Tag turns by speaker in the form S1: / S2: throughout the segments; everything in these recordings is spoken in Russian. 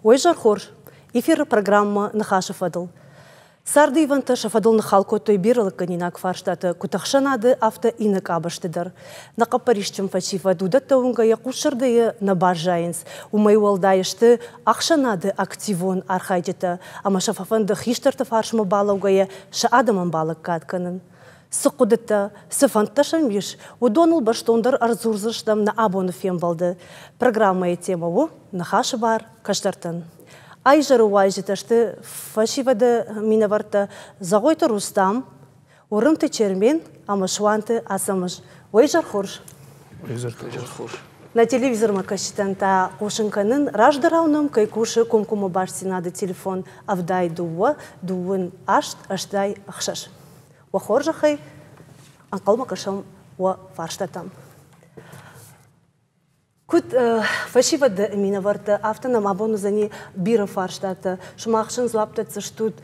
S1: Ойжар хор, эфир программа «Нахаша фадл». Сарды иванта шафадл нахалко той биралык канинак фарштаты кутахшанады авто инак абаштыдар. Нақапаришчым фачива дудатта унга якушырдые на баржайынс. Умай уалдайышты ақшанады активон архайджыта. Ама шафафанды хиштарты фаршма балаугая ша адаман балык катканын. Сықудыта, сыфанташан биш, удонул баштондар арзурзыштам на абоны фем балды. Программа тема у, нахаша бар, каштартын. Айжару уайжыташты фашивады минаварта загойты Рустам, урымты чермен, амашуанты асамыш. Ойжар хорш. На телевизор макашитанта ошынканын раждарауным кайкушы комкума барсинады телефон авдай дуа, дуын ашт, аштай ақшаш. Уахоржахай, анқал макашам уа фарштатам. Кут фашивады минаварта автонам абону зани бира фарштата. Шумахшын зуаптатся штут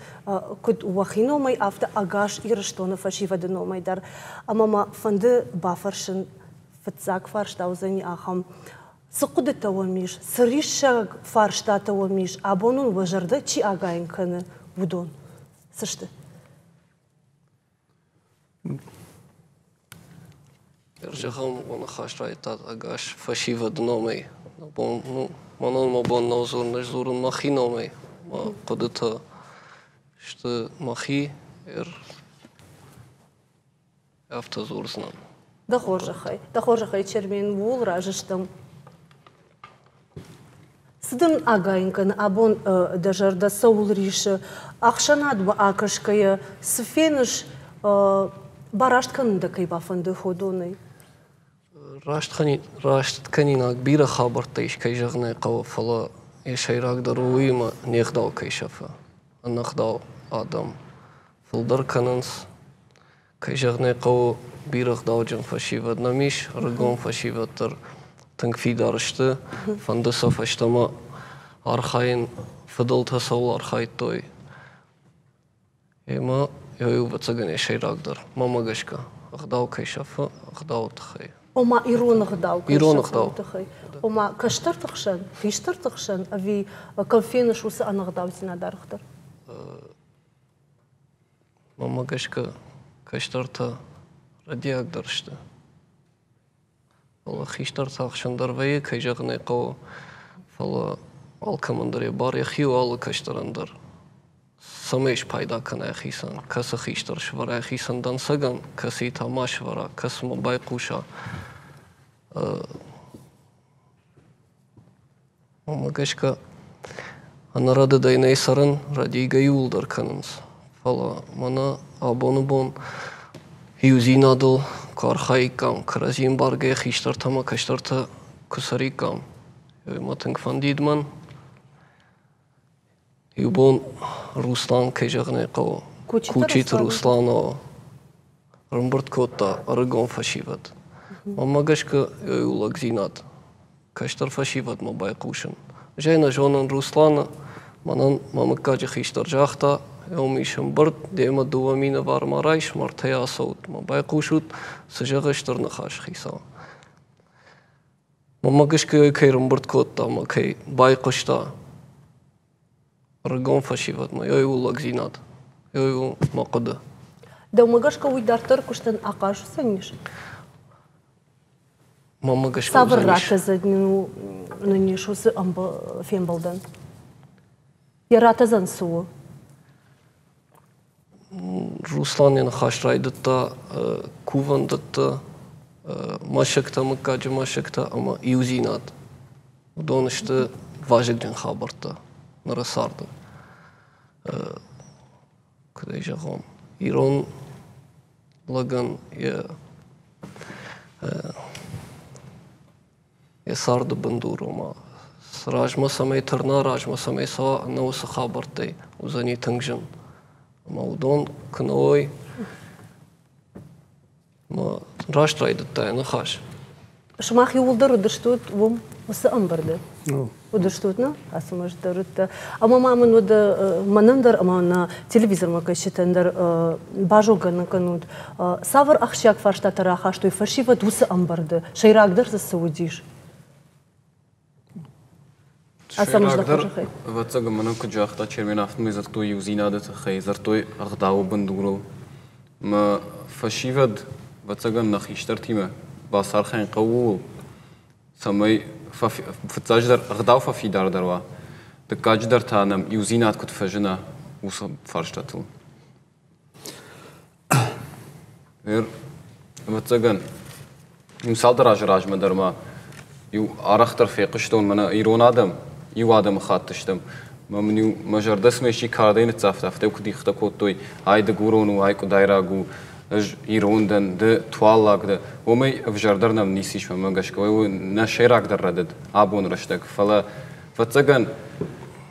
S1: кут уахиномай авто агаш ирыштона фашивады номайдар. Амама фанды бафаршын фатзак фарштау зани ахам. Сықуды тауамиш, сыришшаг фарштата уамиш, абонун важарды чи агайынканы будон. Сышты?
S2: Ержахам он хашрайтат агаш фашива дномей. Манон мабон наузур нажзурун махи номей. Ма кодыта что махи автозурзнан.
S1: Дахоржахай чермен вул ражыштым. Сыдын агайынкан абон дажарда саул риші ақшанадва акашкая сфеныш бараштканында кайбафанды ходоной.
S2: Раштканинак бира хабартайш кайжагнай қау фала ешайрагдар уйма нехдал кайшафа. Аннахдал адам. Фылдар канынс кайжагнай қау бирагдал жан фашивад намиш, рыгон фашивадтар тыңфидарышты. Фандыса фаштама архайын фыдылта саул архайт той. Ема ёю вацаган ешайрагдар. Мамагашка. Агдал кайшафа, агдал тахай.
S1: Ома иронагдал.
S2: Иронагдал.
S1: Ома каштартықшан, фиштартықшан, ави конфеныш усы анагдал зинадарықтар.
S2: Мамагашка каштарта радиагдарышты. Фала хиштартақшандар вайы кайжағынай қау фала алкамандаре бар яхиу алы каштарандар. Самеш пайда канай хисан, каса хиштар швара хисандан саган, каси тамаш вара, кас мобай куша. Мамагашка анарады дайнай саран радига юлдар канынс. Фала мана абону бон юзинадыл кархайкам, каразин баргай хиштар тама каштарта кусарикам. Матынг фандидман. Юбон Руслан кайжагнай қау. Кучит Руслано рымбырт котта арыгон фашиват. Мамагашка юлаг зинат. Каштар фашиват мабай кушын. Жайна жонан Руслана манан мамакаджа хиштар жахта. Еумишым бырт дема дуамина вармарайш мартая асаут. Мабай кушут сажагаштар нахаш хиса. Мамагашка юкай рымбырт котта макай бай кушта. Рыгон фашиват, но ёй улаг зинат. Ёй мақыды.
S1: Да умагашка уйдартыр куштан ақашу саниш?
S2: Мамагашка
S1: Савыр рата заднину нанешусы амба фембалдан. Я рата зан суы.
S2: Русланин хашрайдыта, кувандыта, машакта макаджа машакта, ама юзинат. Удонышты важыгден хабарта. Нарасарда. Кудай жагом. Ирон лаган я сарда бандурома. Ражма самай тарна, ражма самай са науса хабартай. Узани тыңжын. Ма удон кыной. Ма раштрайдыттай нахаш.
S1: Шмах юлдар удырштут вум усы амбарды. Удырштутна, асымаждарытта. Ама мамын уды манандар, ама на телевизор макашитандар бажоганын кануд. Савыр ақшак фарштатара ахаштой фашиват усы амбарды. Шайрагдар за саудиш.
S2: Шерагдер вацага мана куджахта черменафт мезарту юзинадет хейзарту агдау бандуру ма фашивад вацага нахиштартима басархан қавул самай фацаждар агдау фафидар дарва декаждар танам юзинат кут фажна уса фарштатл вацаган мисалдар ажражма дарма ю арахтар феқштон мана ирон адам ю адам хаттштам мамню мажардас меши карден цафтафте кудихта коттой айда гурону айку дайрагу ирондан д туаллагда омей вжардарнам нисиш магашковой на шерагдар радад абон раштак фала фацаган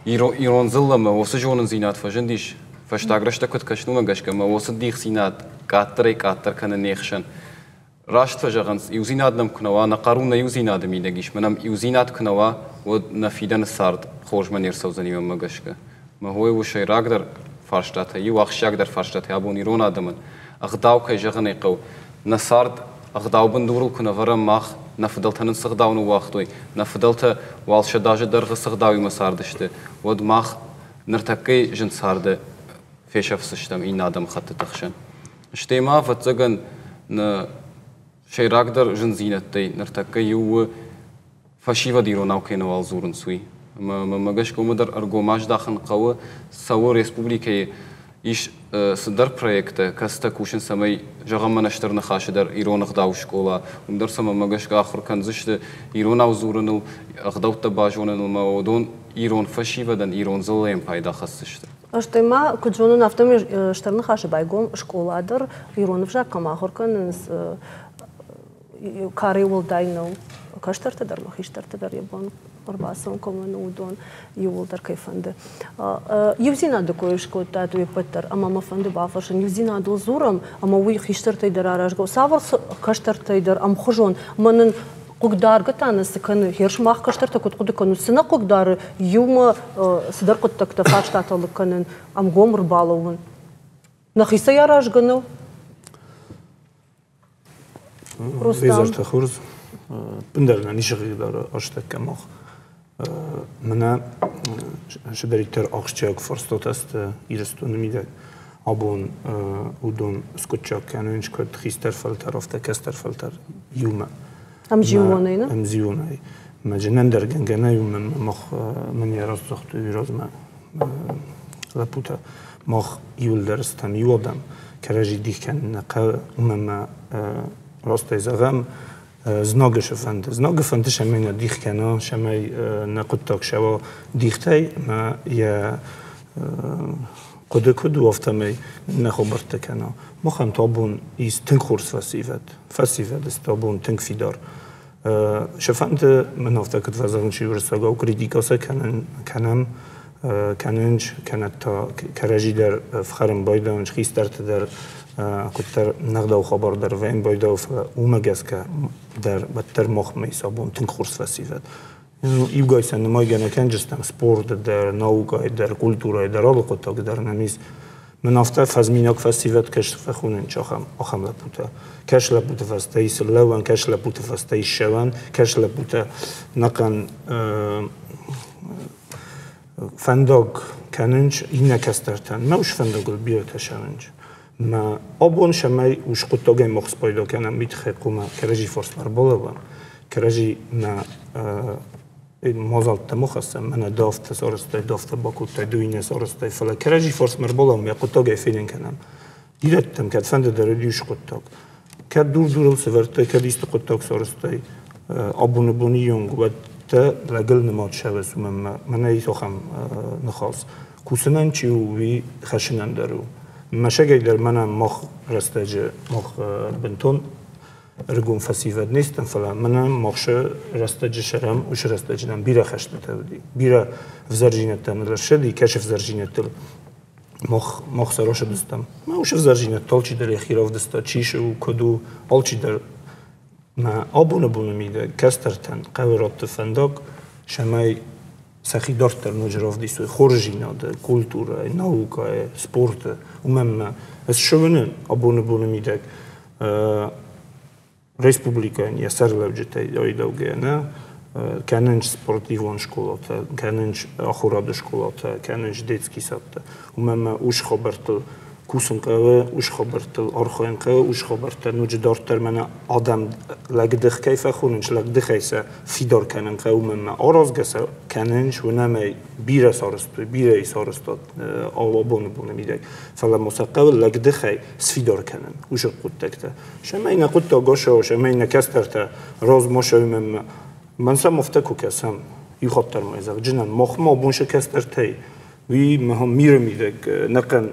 S2: ирон зиллама осажонын зинат фажендиш фаштаграштак кот кашну магашкама осадих зинат каттар кана нехшан راشت فجأة يوزينادم كنوا نقارون يوزيناد ميدقيش منام يوزيناد كنوا ونفيدن السارد خورج من يرسوزني يوم مجشك ما هو وشي راقدر فرشتاته يو أخش يقدر فرشتاته أبوني رون آدمن أغداو كي جغني قو نسارد أغداو بندورو كنا ورم ماخ نفضلت نسخداو نواختوي نفضلت والش داج درغ سخداوي مساردشته ود ماخ نرتكي جن سارد فيش أفسشتم إن آدم خط تخشن اشتما فتزغن شيراقدر جنزينتي نرتكي يو فشيفا ديرو ناوكينا والزورن سوي ما قاش كومدر أرجوماش داخل قوة سووا ريسبوبليكي إيش صدر بروجكت كاستا كوشن سمي جغم نشتر نخاش در إيران أخداو شكولا ومدر سما ما قاش كآخر كان زشت إيران أو زورن أخداو تباجون الموضوع إيران فشيفا دن إيران زلهم بايدا خصشت
S1: أشتما كجونو نفتم شترن خاش بايقوم شكولا در إيران فجاك كم آخر كان كاري ولداينو كاشترت در مخيشترت در يبون أربعة كمان ودون يولدر كيفند يوزينا دكويش كوتا توي بتر أما ما فند بعفرشن يوزينا دول زورم أما وي خيشترت در عرجو سافر كاشترت در أم خجون منن قدار قطعنا سكان هيرش ماخ كاشترت كنت قد كانوا سنة قدار يوم صدر قد تكتفاش تعطل كانن أم غمر بالون نخيسة يا راجعنو
S3: وزارت خورز بندرنا نشغل داره آشتک کماخ من شدریتر آخشیاک فرستاد است ایرستون میده آبون ودون اسکوچاک کنونش کرد خیستر فلتر افته کستر فلتر یوم
S1: ام زیونه نه
S3: ام زیونه مجنن در گنگنه یوم مخ من یراز زخت ویراز ما لپوتا مخ یول درستم یودم کراجی دیگ کن نقل ما راست زغم زناگ فند شمی ندیخ کنه شمی نقد تاک شوا دیخته ما یا قد وافته نخبرت کنه ما خم تابون ایست تنگ خورس فسیفت است تابون تنگ فیدار شفند من افته کد وزن چی ورساگا و کریدیکاسه کننج تا کراجی در فخرم بایدانج خیسترت در كتر نقدة وخبر در وين بايدا ومجاز در بدتر مخ ميسابون تنخورس فسيفات إنه يبغى يسند ما يجنا كان جستم سبورت در نوعي در كولتورة در على قطع در نميز من أفتى فزمينك فسيفات كش فخونن شخم أخم لبوتا كش لبوتا فستي سلوان كش لبوتا فستي شوان كش لبوتا نقن فندق كاننج إنك كسترتن ما وش فندق البير تشانج ما أبون شماي وش قطع جاي مخص بايدا كان ميتخي قوما كراجي فورس مربولا كراجي ما مازال تمخصم من دافت سارستای دافت باکوت دوینه سارستای فلا کراجی فورس مربولا می قطع جاي فيلين كنام دیرتم كد فند دردیش قطع كد دور سفرتای كد است قطع سارستای أبون بونی یونگ و تا لقل نماد شوز من ایتوخم نخاص کوسنن چیوی خشنن درو مشاغل در منم مخ رستاج مخ بنتون رجوم فسيفات نيستن فلا منم مخش رستاج شرم وش رستاج نم بيرا خشت تودي بيرا فزرجينة تنرشدي كشف زرجينة تل مخ سراش دستم ما وش فزرجينة تالشي در يخيراف دستا چيش و كدو آلشي در ما أبون ميدا كسترتن قوارات فندق شماي سخي دارتر نجراف دي سوي خورجينا ده كولتورا ناوكا سبورت ومما اس شونن أبون ميدا ريسبوبليكان يسر لوجتاي داي دوغانا Կանենչ սպորտիվոն շկոլոթը, կանենչ ախորադը շկոլոթը, կանենչ դետսկի սատը, ումեմը ուշ խոբերտը Կուսնկը ուշ խոբերտը, արխոենկը ուշ խոբերտը, նուջը դորտեր մենը ադամ լագդխ կայֆը խուննչ լագդխ այսը ֆիդոր կանենկը ումեմը արոզգեսը կանենչ ունեմ է բիրը սարստու, բիրը սարստոտ ավաբոնը բունը միդեք, սալամոսակը լագդխ է սֆիդոր կանեն, ուշը կուտտեկտը, շեմայնը կուտտո գոշո, շեմայնը կեստերտը, ռոզ մոշը ումեմը, մանսամ ովտեկ ու կեսամ, իխոտտեր մայզաղ, ջնան, մոխմա բունշը կեստերտեի, وی مهم میره میده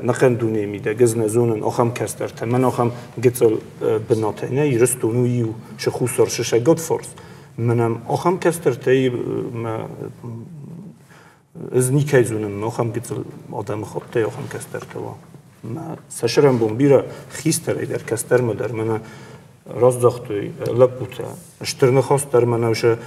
S3: نقن دنیا میده گزن زونن آخام کسترته من آخام گتل بناته نه یرستونو یو شخوصر ششگات فرس منم آخام کسترته ما از نیکی زونم آخام گتل آدم خطه آخام کسترته و ما سشرم بوم بیره خیستر ایدر کستر مدر من راز دختوی لبوته اشترن خواست در من اوشه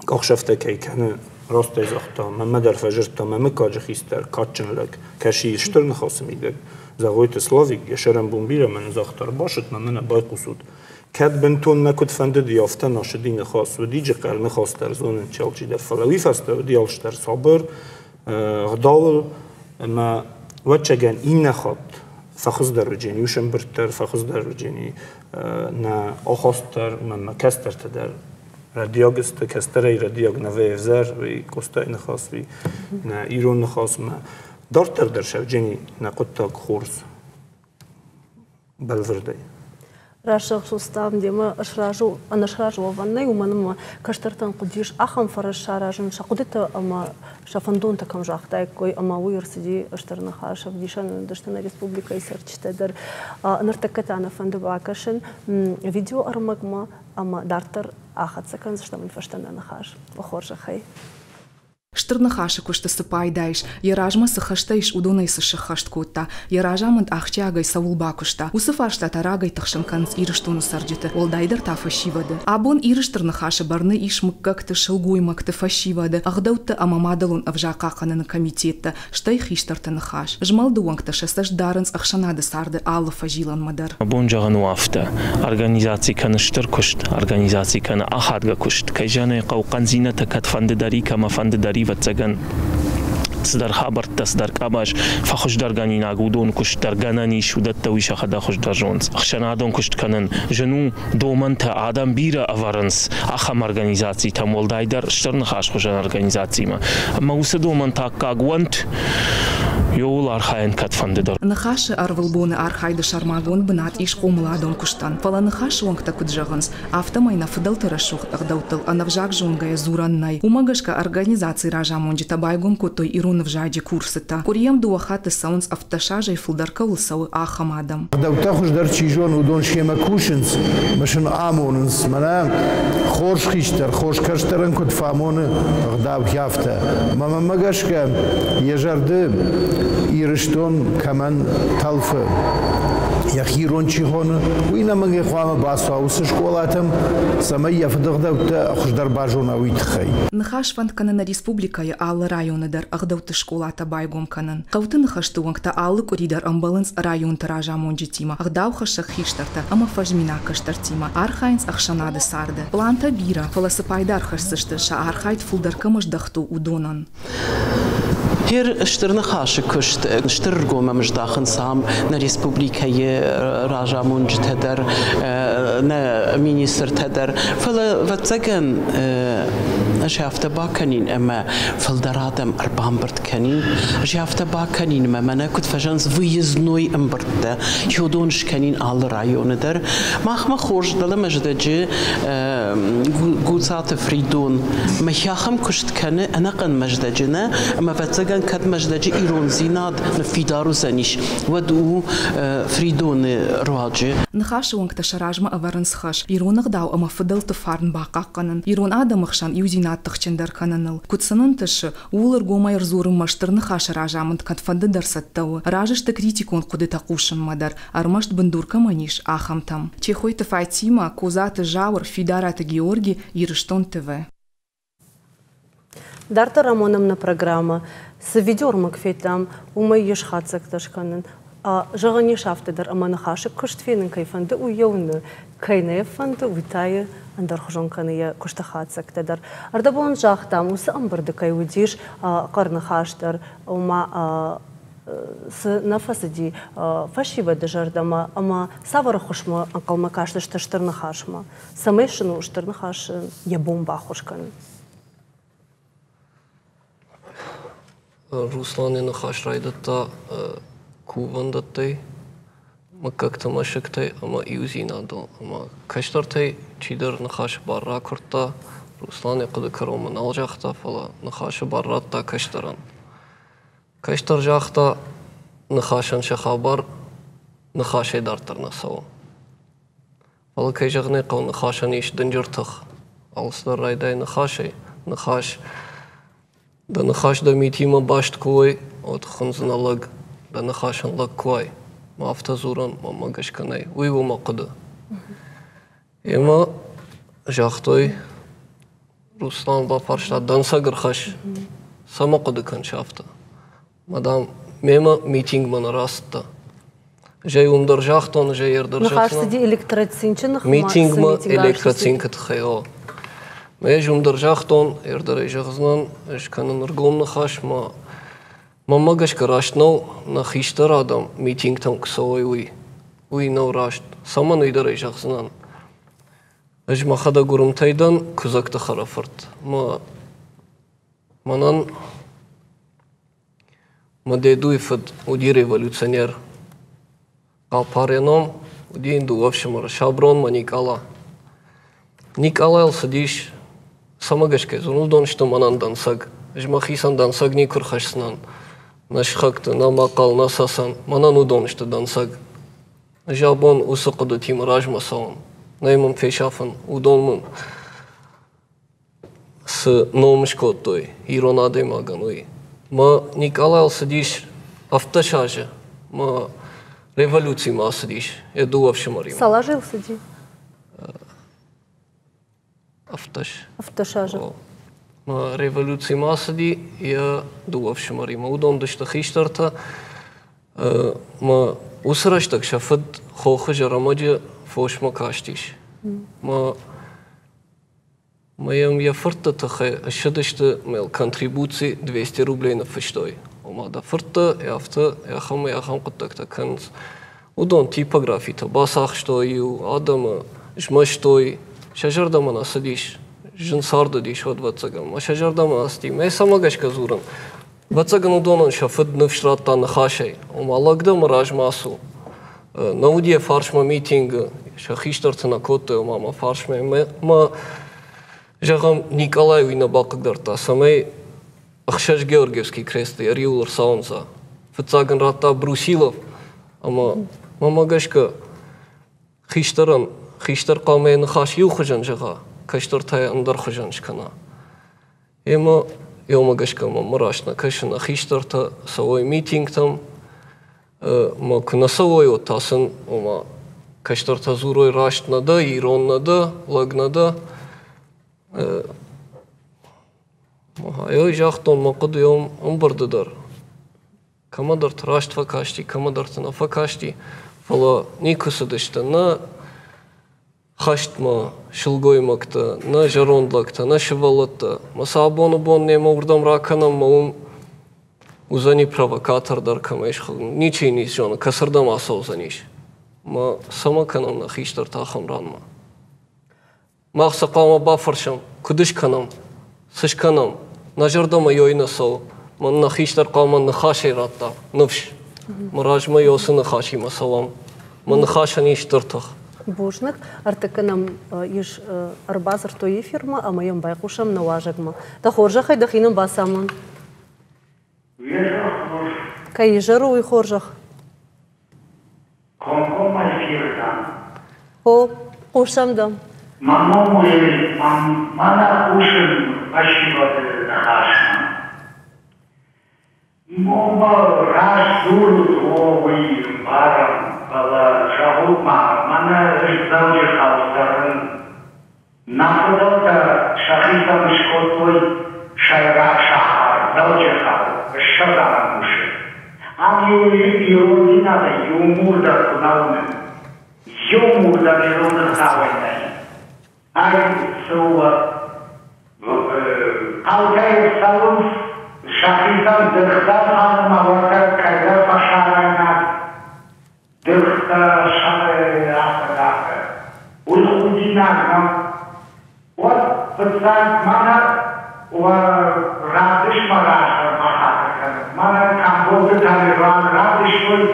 S3: آخشفته که کنه راست از اختا من در فجر تا من کاج خیستر کاتچن لگ کشی اشتر نخواستم ایده زغویت سلاویک یشرم بومبیره من زاختار باشد من بای قصود کد بنتون نکد فنده دیافته ناشدین خواست و دیجه قلم خواست در زون چلچی در فلوی فسته و دیالش در صابر غداول ما وچگن این نخواد فخص در رجینی وشم برتر فخص در رجینی نه آخواستر من مکستر تدر رادیوگست کستری رادیوگ نوی زر و کوستای نخواست و نه ایران نخواست ما دارتر در شوجینی نقطه خورس بالورده.
S1: راشق سوستام دیما اشراجو انشراجو وانه و منم کشترتن قدیش آخام فرش شراجن شقدت اما شفندون تکم جاختای کوی اما ویرسیدی اشترن خاش بدیشان دشتن республика سرچته در نرتکتانه فند باکشن ویدیو ارمگما اما دارتر آخد سکن زشتم الفشتن نخاش بخورج خی
S4: Штырнахаша кушта сыпайдайш, яражма сыхаштайш удонай сышыхашт котта, яражамынд ахчагай савулба кушта, усыфашта тарагай тахшанканс ирыштуну сарджиты, олдайдар та фашивады. Абон ирыштырнахаша барны ишмыккакты шылгуймакты фашивады, ахдаутты амамадалун авжакаканын комитетта, штай хиштартанахаш. Жмалдуангта шесташ дарынс ахшанады сарды аллы фажилан мадар.
S5: Абон жагану афта, организации каны штыр кушт, организации каны ахадга кушт, кайжаны қауқан зината кат фандыдари кама фандыдари واتساقن تصدر خبر تصدر كاباش فخش درجاني ناقودون كش درجاني شو دتويش خدا خش درجونس خشنادون كش كنن جنو دومنت آدم بيرا أفرنس أخم organizacji tam والدايدر شترن خاش خشن organizacji ما أما وس دومنت كاغوانت يول أرخاين كتفنددر
S4: نخاش أرولبون أرخايد شرماغون بنات إيش قوملادون كشتان فلا نخاش وانك تكود جغنس أفتماينا فضل ترشوخ أغدوتل أنا вжак жонга зураннай умагашка организации ражамонджи табайгон котой ирун вжади курсыта курьем дуахаты саунс автошажей фулдарка улсау ахамадам
S6: أغدوتخش در چیجون ودون شیما کوشنس مشن آموننس منا خوش خیشتر خوش کشترن کد فامون أغداو کیافته ماما مگاشکا یجرده ایرشتون کمان تلفه يخيرون شيخون وين من يقام باساوس شكولاتهم سمية في دغدوت خشدر باجونا ويتخي
S4: نخاش فند كانن республика يا آل رايون در أغدوت شكولاتا بايغوم كانن قوت نخشتو وانكتا آل كوريدر أمبالنس رايون تراجا مونجتيما أغداو خشخ خيشترتا أما فجمينا كشترتيما أرخاينس أخشناد سارده بلانتا بيرا فلسفايدار خشسشت شا أرخايد فولدر كمش دختو ودونان
S7: هير اشترنا خاش كشت اشتر قوم مش داخل سام نا ريسبوبليكا راجا مونج تدر نا مينيستر تدر فلا فتسكن اشافت باكنين اما فالدراتم اربام برد كنين اشافت باكنين ما انا كنت فجانس فيزنوي امبرت يودونش كنين على رايون در ما خوش دل مجدجي قوصات فريدون ما ياخم كشت كان انا قن مجدجنا اما فتسكن كد مجدجي ايرون زيناد نفيدارو زنيش ودو فريدون رواجي
S4: نخاش وانك تشراجما أفرنس خاش يرون غداو أما فضل تفارن باقا قنن يرون آدم خشان يوزينات تخشندر قننل كود سننتش ولر قوما يرزور مشتر نخاش راجامند كد فند درستو راجش تكريتيكون قد تقوشن مدر أرمشت بندور كمانيش آخم تم تيخوي تفايتيما كوزات جاور فيدارات جيورجي يرشتون تفا
S1: Дарта Рамоновна программа с видеормак фейтам умайеш хацак ташканын Жагани шафтедер амана хаши куштфинен кайфанды уйовны кайне фанды уйтайы андар хожонканы куштахатсак тедер. Ардабон жахтам усы амбарды кайудиш карны хаштер ума с нафасыди фашива дежардама ама савара хошма анкалма кашты штырны хашма. Самешину штырны хаши ябомба хошкан.
S2: Руслан нахаш райдата кувандаттай ма как-то машектай ама иузинадо ама каштартай чидер нахаш барра курта Руслан кыды карома налжахта фала нахаш барратта каштаран каштар жахта нахашан шахабар нахашай дартар насау фала кайжагны кау нахашан иш дынжыртых алсдар райдай нахашай нахаш да нахаш да митима башт кой от хунзналаг да нахашан лаг кой ма автозуран ма магашканай уйву мақыды ема жахтой Руслан ба фаршта дансагыр хаш самақыды каншафта мадам мема митинг мана растта жай умдар жахтон жай ердар жахтон
S1: нахаш сиди электрацинчинах
S2: митинг ма электрацинкат хайо Мэж умдар жахтон ердар жахзнан эшканын ргом нахаш ма магашка раштнау на хиштар адам митинг там ксой уй нау рашт саман уйдар жахзнан эш махада гурумтайдан кузакта харафарт манан мадедуй фад уди революционер Алпареном уди инду вообще шаброн ма Николай садиш самагашка зунудон что манан дансаг жмахисан дансаг не курхашснан наш хакта на макал насасан манан удон что дансаг жабон усақыды тим ражмасаун наймам фешафан удонмун с номшкотой иронадой магануи ма Николай садиш автошаже ма революции ма садиш еду вообще марим
S1: салажил сади
S2: автошаже ма революции ма сади я ду вообще марим удон дышта хиштарта ма усраштак шафад хохы жарамаджи фошма каштиш ма ям я фырта тахе ашадышты мел контрибуции 200 рублей на фыштой ома да фырта яхам куттакта канц удон типографита басах что ю адама жмаштой шажардама насадиш жинсарда диш от вацагам ма шажардама асти ме самагашка зуран вацаган удонон шафад нывшратта нахашай ома лагдам ражмасу наудия фаршма митинг шахиштарта на коте ома фаршме ма жагам Николай уйна бакыгдарта самай Ахшаш Георгиевский крест Риулар Саунза вацаган ратта Брусилов ама мамагашка хиштаран хиштар қамай нахаш ю хужан жага каштар тай андар хужан шкана ема йомагашка марашна кашна хиштарта савой митинг там ма кнасавой отасын ома каштарта зурой раштнада ироннада лагнада ё жахтон мақыд йом амбардыдар камадар траштва кашти камадар танафа кашти фала никусадышта на хаштма шилгоймакта на жарондлакта на шивалатта масабону бон нема урдам раканам маум узани провокатор даркамеш ничей не жона касардам асаузаниш ма самаканам на хиштар тахам ранма махсақама бафаршам кудышканам сышканам нажардама йойнасау ман на хиштар қаман нахашей ратта нывш маражма йосы нахаши масалам ман нахашани штыртах
S1: Бушнак, артаканам иш арбазар той фирма, а моем байкушам наважагма. Та хоржах и дахинам басаман. Кай жару и хоржах.
S8: Конкома фиртан.
S1: О, кушам дам.
S8: Мамому мана ушин ашивады нахашна. Мома раз дуру овый барам. Бала шахума мана ризауджи хаустарын нафудалта шахитам шкотой шайрак шахар зауджи хау шагамуши ironina da humor da kunaune. Humor da irona kawai. Ai so alkai salus shahidan dirkhdan hanım avaka kayda fasharana dirkhda shahada ulkhudina nam what percent mana wa radish marasha mahaka mana kamboge taliban radish will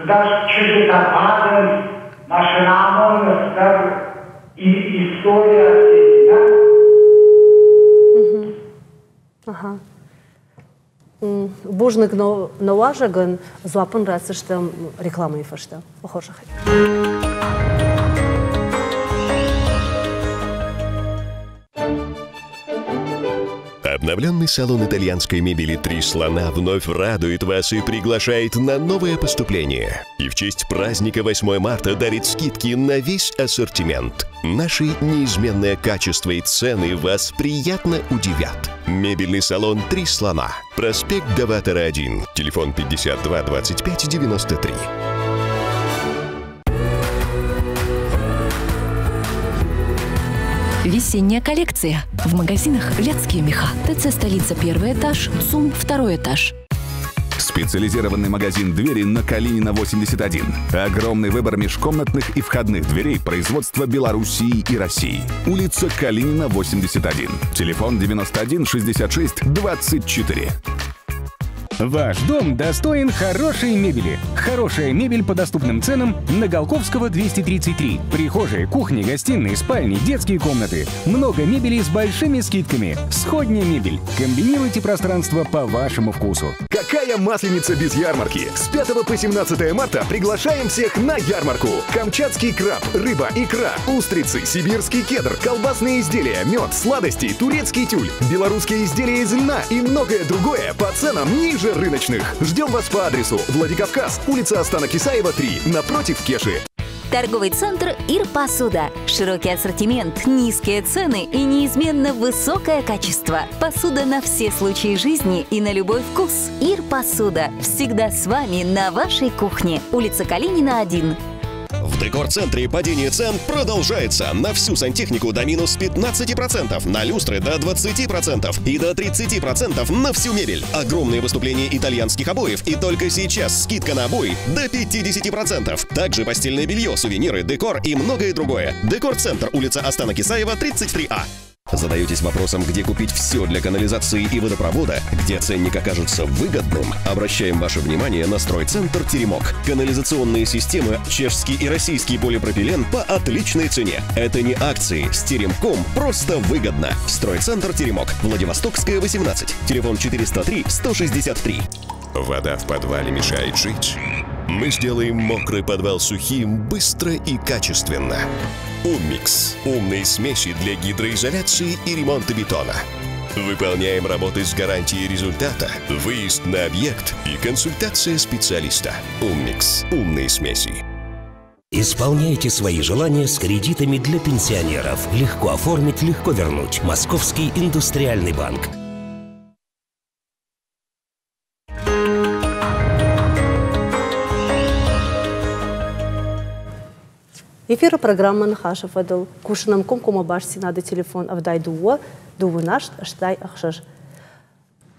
S8: das chizita baden nationalno star история
S1: Ага. Бужник наважаган злапан рацештем реклама и фашта. Похожих.
S9: Обновленный салон итальянской мебели «Три слона» вновь радует вас и приглашает на новое поступление. И в честь праздника 8 марта дарит скидки на весь ассортимент. Наши неизменное качество и цены вас приятно удивят. Мебельный салон «Три слона». Проспект Доватора 1. Телефон 52 25 93.
S10: Весенняя коллекция. В магазинах «Вятские меха». ТЦ «Столица» 1 этаж, ЦУМ 2 этаж.
S11: Специализированный магазин «Двери» на Калинина 81. Огромный выбор межкомнатных и входных дверей производства Белоруссии и России. Улица Калинина 81. Телефон 91 66 24.
S12: Ваш дом достоин хорошей мебели. Хорошая мебель по доступным ценам на Голковского 233. Прихожие, кухни, гостиные, спальни, детские комнаты. Много мебели с большими скидками. Сходня мебель. Комбинируйте пространство по вашему вкусу.
S13: Какая масленица без ярмарки? С 5 по 17 марта приглашаем всех на ярмарку. Камчатский краб, рыба, икра, устрицы, сибирский кедр, колбасные изделия, мед, сладости, турецкий тюль, белорусские изделия из льна и многое другое по ценам ниже рыночных. Ждем вас по адресу Владикавказ, улица Астана Кисаева, 3, напротив Кеши.
S14: Торговый центр «Ир Посуда». Широкий ассортимент, низкие цены и неизменно высокое качество. Посуда на все случаи жизни и на любой вкус. «Ир Посуда» всегда с вами на вашей кухне. Улица Калинина, 1.
S9: В Декор-центре падение цен продолжается. На всю сантехнику до минус 15%, на люстры до 20% и до 30% на всю мебель. Огромные выступления итальянских обоев и только сейчас скидка на обои до 50%. Также постельное белье, сувениры, декор и многое другое. Декор-центр, улица Астана Кисаева, 33А. Задаетесь вопросом, где купить все для канализации и водопровода, где ценник окажется выгодным? Обращаем ваше внимание на стройцентр «Теремок». Канализационные системы, чешский и российский полипропилен по отличной цене. Это не акции. С Теремком просто выгодно. Стройцентр «Теремок». Владивостокская, 18. Телефон 403 163. Вода в подвале мешает жить? Мы сделаем мокрый подвал сухим быстро и качественно. Уммикс. Умные смеси для гидроизоляции и ремонта бетона. Выполняем работы с гарантией результата, выезд на объект и консультация специалиста. Уммикс. Умные смеси.
S15: Исполняйте свои желания с кредитами для пенсионеров. Легко оформить, легко вернуть. Московский индустриальный банк.
S1: Эфира программы «Нахаша Фадл». Кушанам комкома башси надо телефон авдай дуа, наш аштай ахшаш.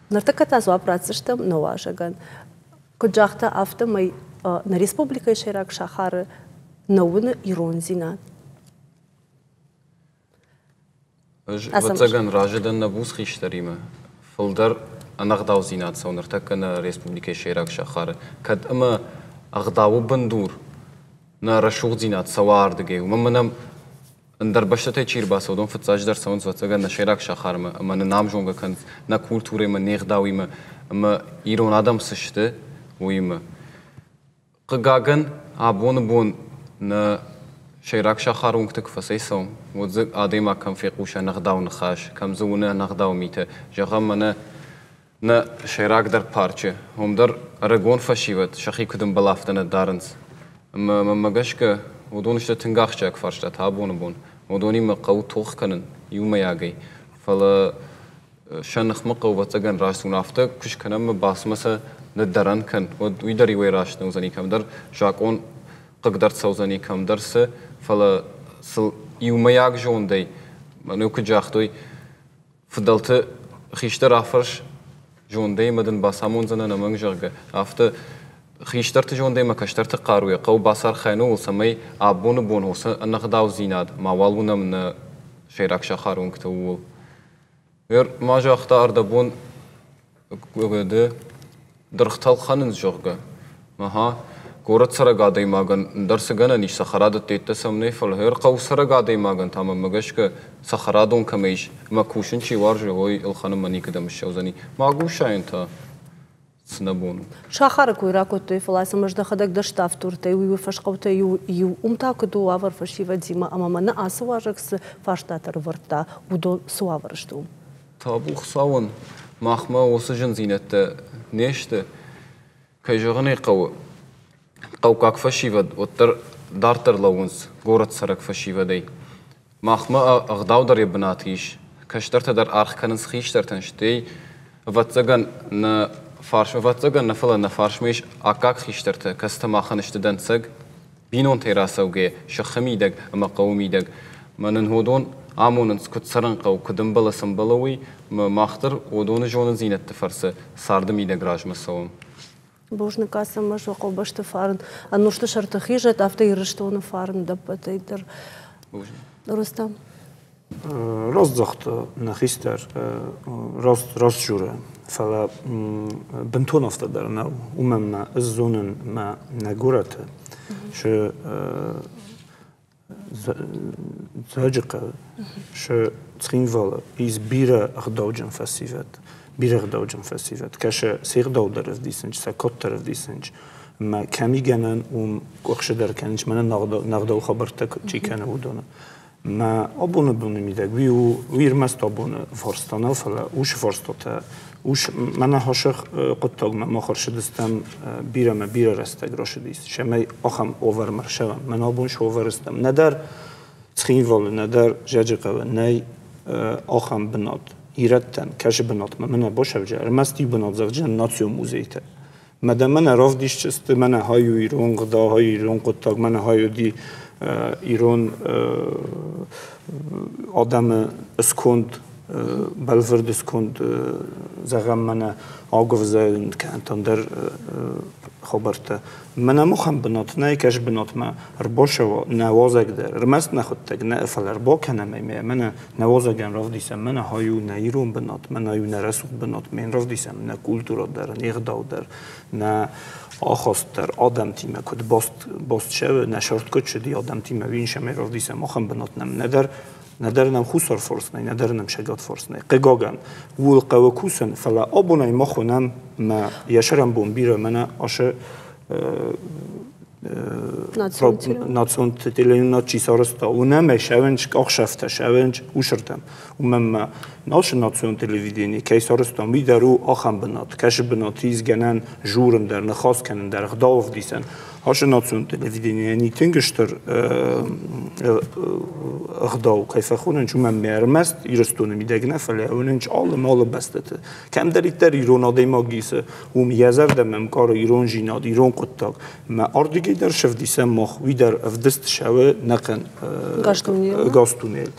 S1: Нартаката зуапрацыштам наважаган. Куджахта авто май на республика Ширак Шахары новыны иронзина.
S16: Ватсаган ражидан на бусхиштарима. Фалдар анагдау зинат саунартака на республика Ширак Шахары. Кад ама агдау бандур. на рашугзинат савардге умманам дар баштате чир басодон фцаждар саун зацага на ширак шахарма ман намжонга кан на культуре ма негдауима ма ирон адам сышты уима қыгаган абон бон на ширак шахарун ктик фасайсом вот адема кам фиқуша нагдау нхаш кам зуна нагдау мита жагамана на ширак дар парче умдар арагон фашиват шахи кудum балафтана дарнс مجاشك ودونش تنجحشك فرشت هابون بون ودوني مقاو توخ كنن يوم ياجي فلا شنخ مقوبة جن راشون أفته كش كنام باس مثلا ندرن كن ويدري ويراش نوزني كم در شاكون قدر سوزني كم درس فلا يوم ياك جون دي منو كجاختوي فضلت خيشتر أفرش جون دي مدن باسامون زنا نمنج جرجة أفته خيشترت جون دي ما كشترت قاروي قو باسار خانو وسمي عبون بون هو النقداو زيناد ما والونا من شيراك شخارون كتو غير ما جا اختار دبون ده درختال خانن جرجة ما ها كورت سرقة داي ماغن درس جنا نيش سخرات تيتسمني فالهير قو سرقة داي ماغن تمام مجش ك سخراتون كميش ما كوشن شي وارج هوي الخانم مني كده مش شوزني ما عقوش أنت سنبون
S1: شاخرك ويراكوتي فلاس مجد خدك دشتاف تورتي ويفش قوتي يو أمتاكدو وافر فشيفة ديما أما منا أسواجكس فاشتا ترورتا ودو سوافرشتو
S16: تابوخ صاون ماخما وسجن زينة نيشت كي جغني قو كاك فشيفة وتر دارتر لونز غورت سرك فشيفة دي ماخما أغداو در يبناتيش كشترت در أرخ كنز خيشتر تنشتي واتزغن نا فارش واتزغن نفلا نفارش ميش أكاك خيشترت كستما خنشت دنسغ بينون تيراسوغي شخميدك أما قوميدك منن هودون عمونن كت سرن قو كدم بلا سنبلوي ماختر ودون جون زينة تفرس ساردميدك راج مسوم
S1: بوجنا كاسا مش وقو باش تفارن انو شتو شرط خيجت افتا يرشتون فارن دبت يدر رستم
S3: رازدخت نخيستر راز جوره فلا بنتون افتا درنا ومما الزونن ما نقورته شو زاجقه شو تخين فالا إز بيرا أخدوجن فسيفت بيرغ دوجن فسيفت كاش سيغ دو درف ديسنج ساكوت درف ديسنج ما كامي جنن وقش در كانش من نغدو خبرتك چی کنه ودونه ما أبونه بونه میدک ویر مست أبونه فرستانه فلا وش فرستاته وش من هاشخ قطعه ما خرش دستم بیره رستگ راش دیست شمی آخم اوور مرشم من آبونش اوور استم ندر تخین وال ندر جاجقه نی آخم بناد ایرتن کاش بنات من باشه جر مستی بنات زوجن ناتیو موزیته مدام من راف دیش چست من هایو ایران قدا های ایران قطعه من هایو دی ایران آدم اسکند بلورد اسکند زغم من آگوف زایند که انتان در خبرته من مخم بنات نه کاش بنات ما رباشه و نوازک در رمست نخودتک نه افل ربا کنه می من نوازکن راف دیسم من هایو نه ایران بنات من هایو نه رسول بنات من راف دیسم نه کولتورا در نه اغداو در نه آخاست در آدم تیمه کد باست شو نشارت کد شدی آدم تیمه وین شمی راف دیسم مخم بنات نم ندارنم خسر فرص نه ندارنم شجاعت فرص نه قاعن والقوة كوسن فلا أبونا يمخونم ما يشرم بومبير منا عشان ناتسون تلين ناتشي سارستا ونما شاونج أخشفت شاونج وشرتم ومما ناش ناتسون تلفزيوني كي سارستا ميدارو آخم بنات كاش بناتيز جنان جورن در نخاس کنن در خداوف دیسن هاش ناتسون تلفزيوني يعني تنجشتر خداو كيف خونن شو من مرمست يرستون ميداغنا فلا اوننج all مال بستته كم دريتر ایران آدم ماگیس ومیازر دم کار ایران جیناد ایران قطع ما آردیگی در شف دیسم مخ وی در افدست شوه نقن گاستونیل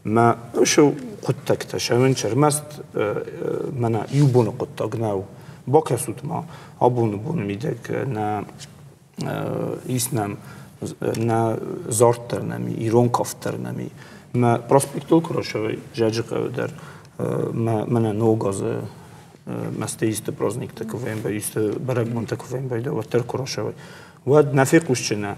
S3: ما شو قطع تشاون شرمست منا یوبون قطع ناو با کسود ما آبون میدک نه ایسنم نه زارتر نمی ایران کافتر نمی ما پروسپکتول کروشوی جاجقه در من نوگاز مستیست پرازنیک تکویم بیست برگمان تکویم بیده و تر کروشوی ود نفیقش چنه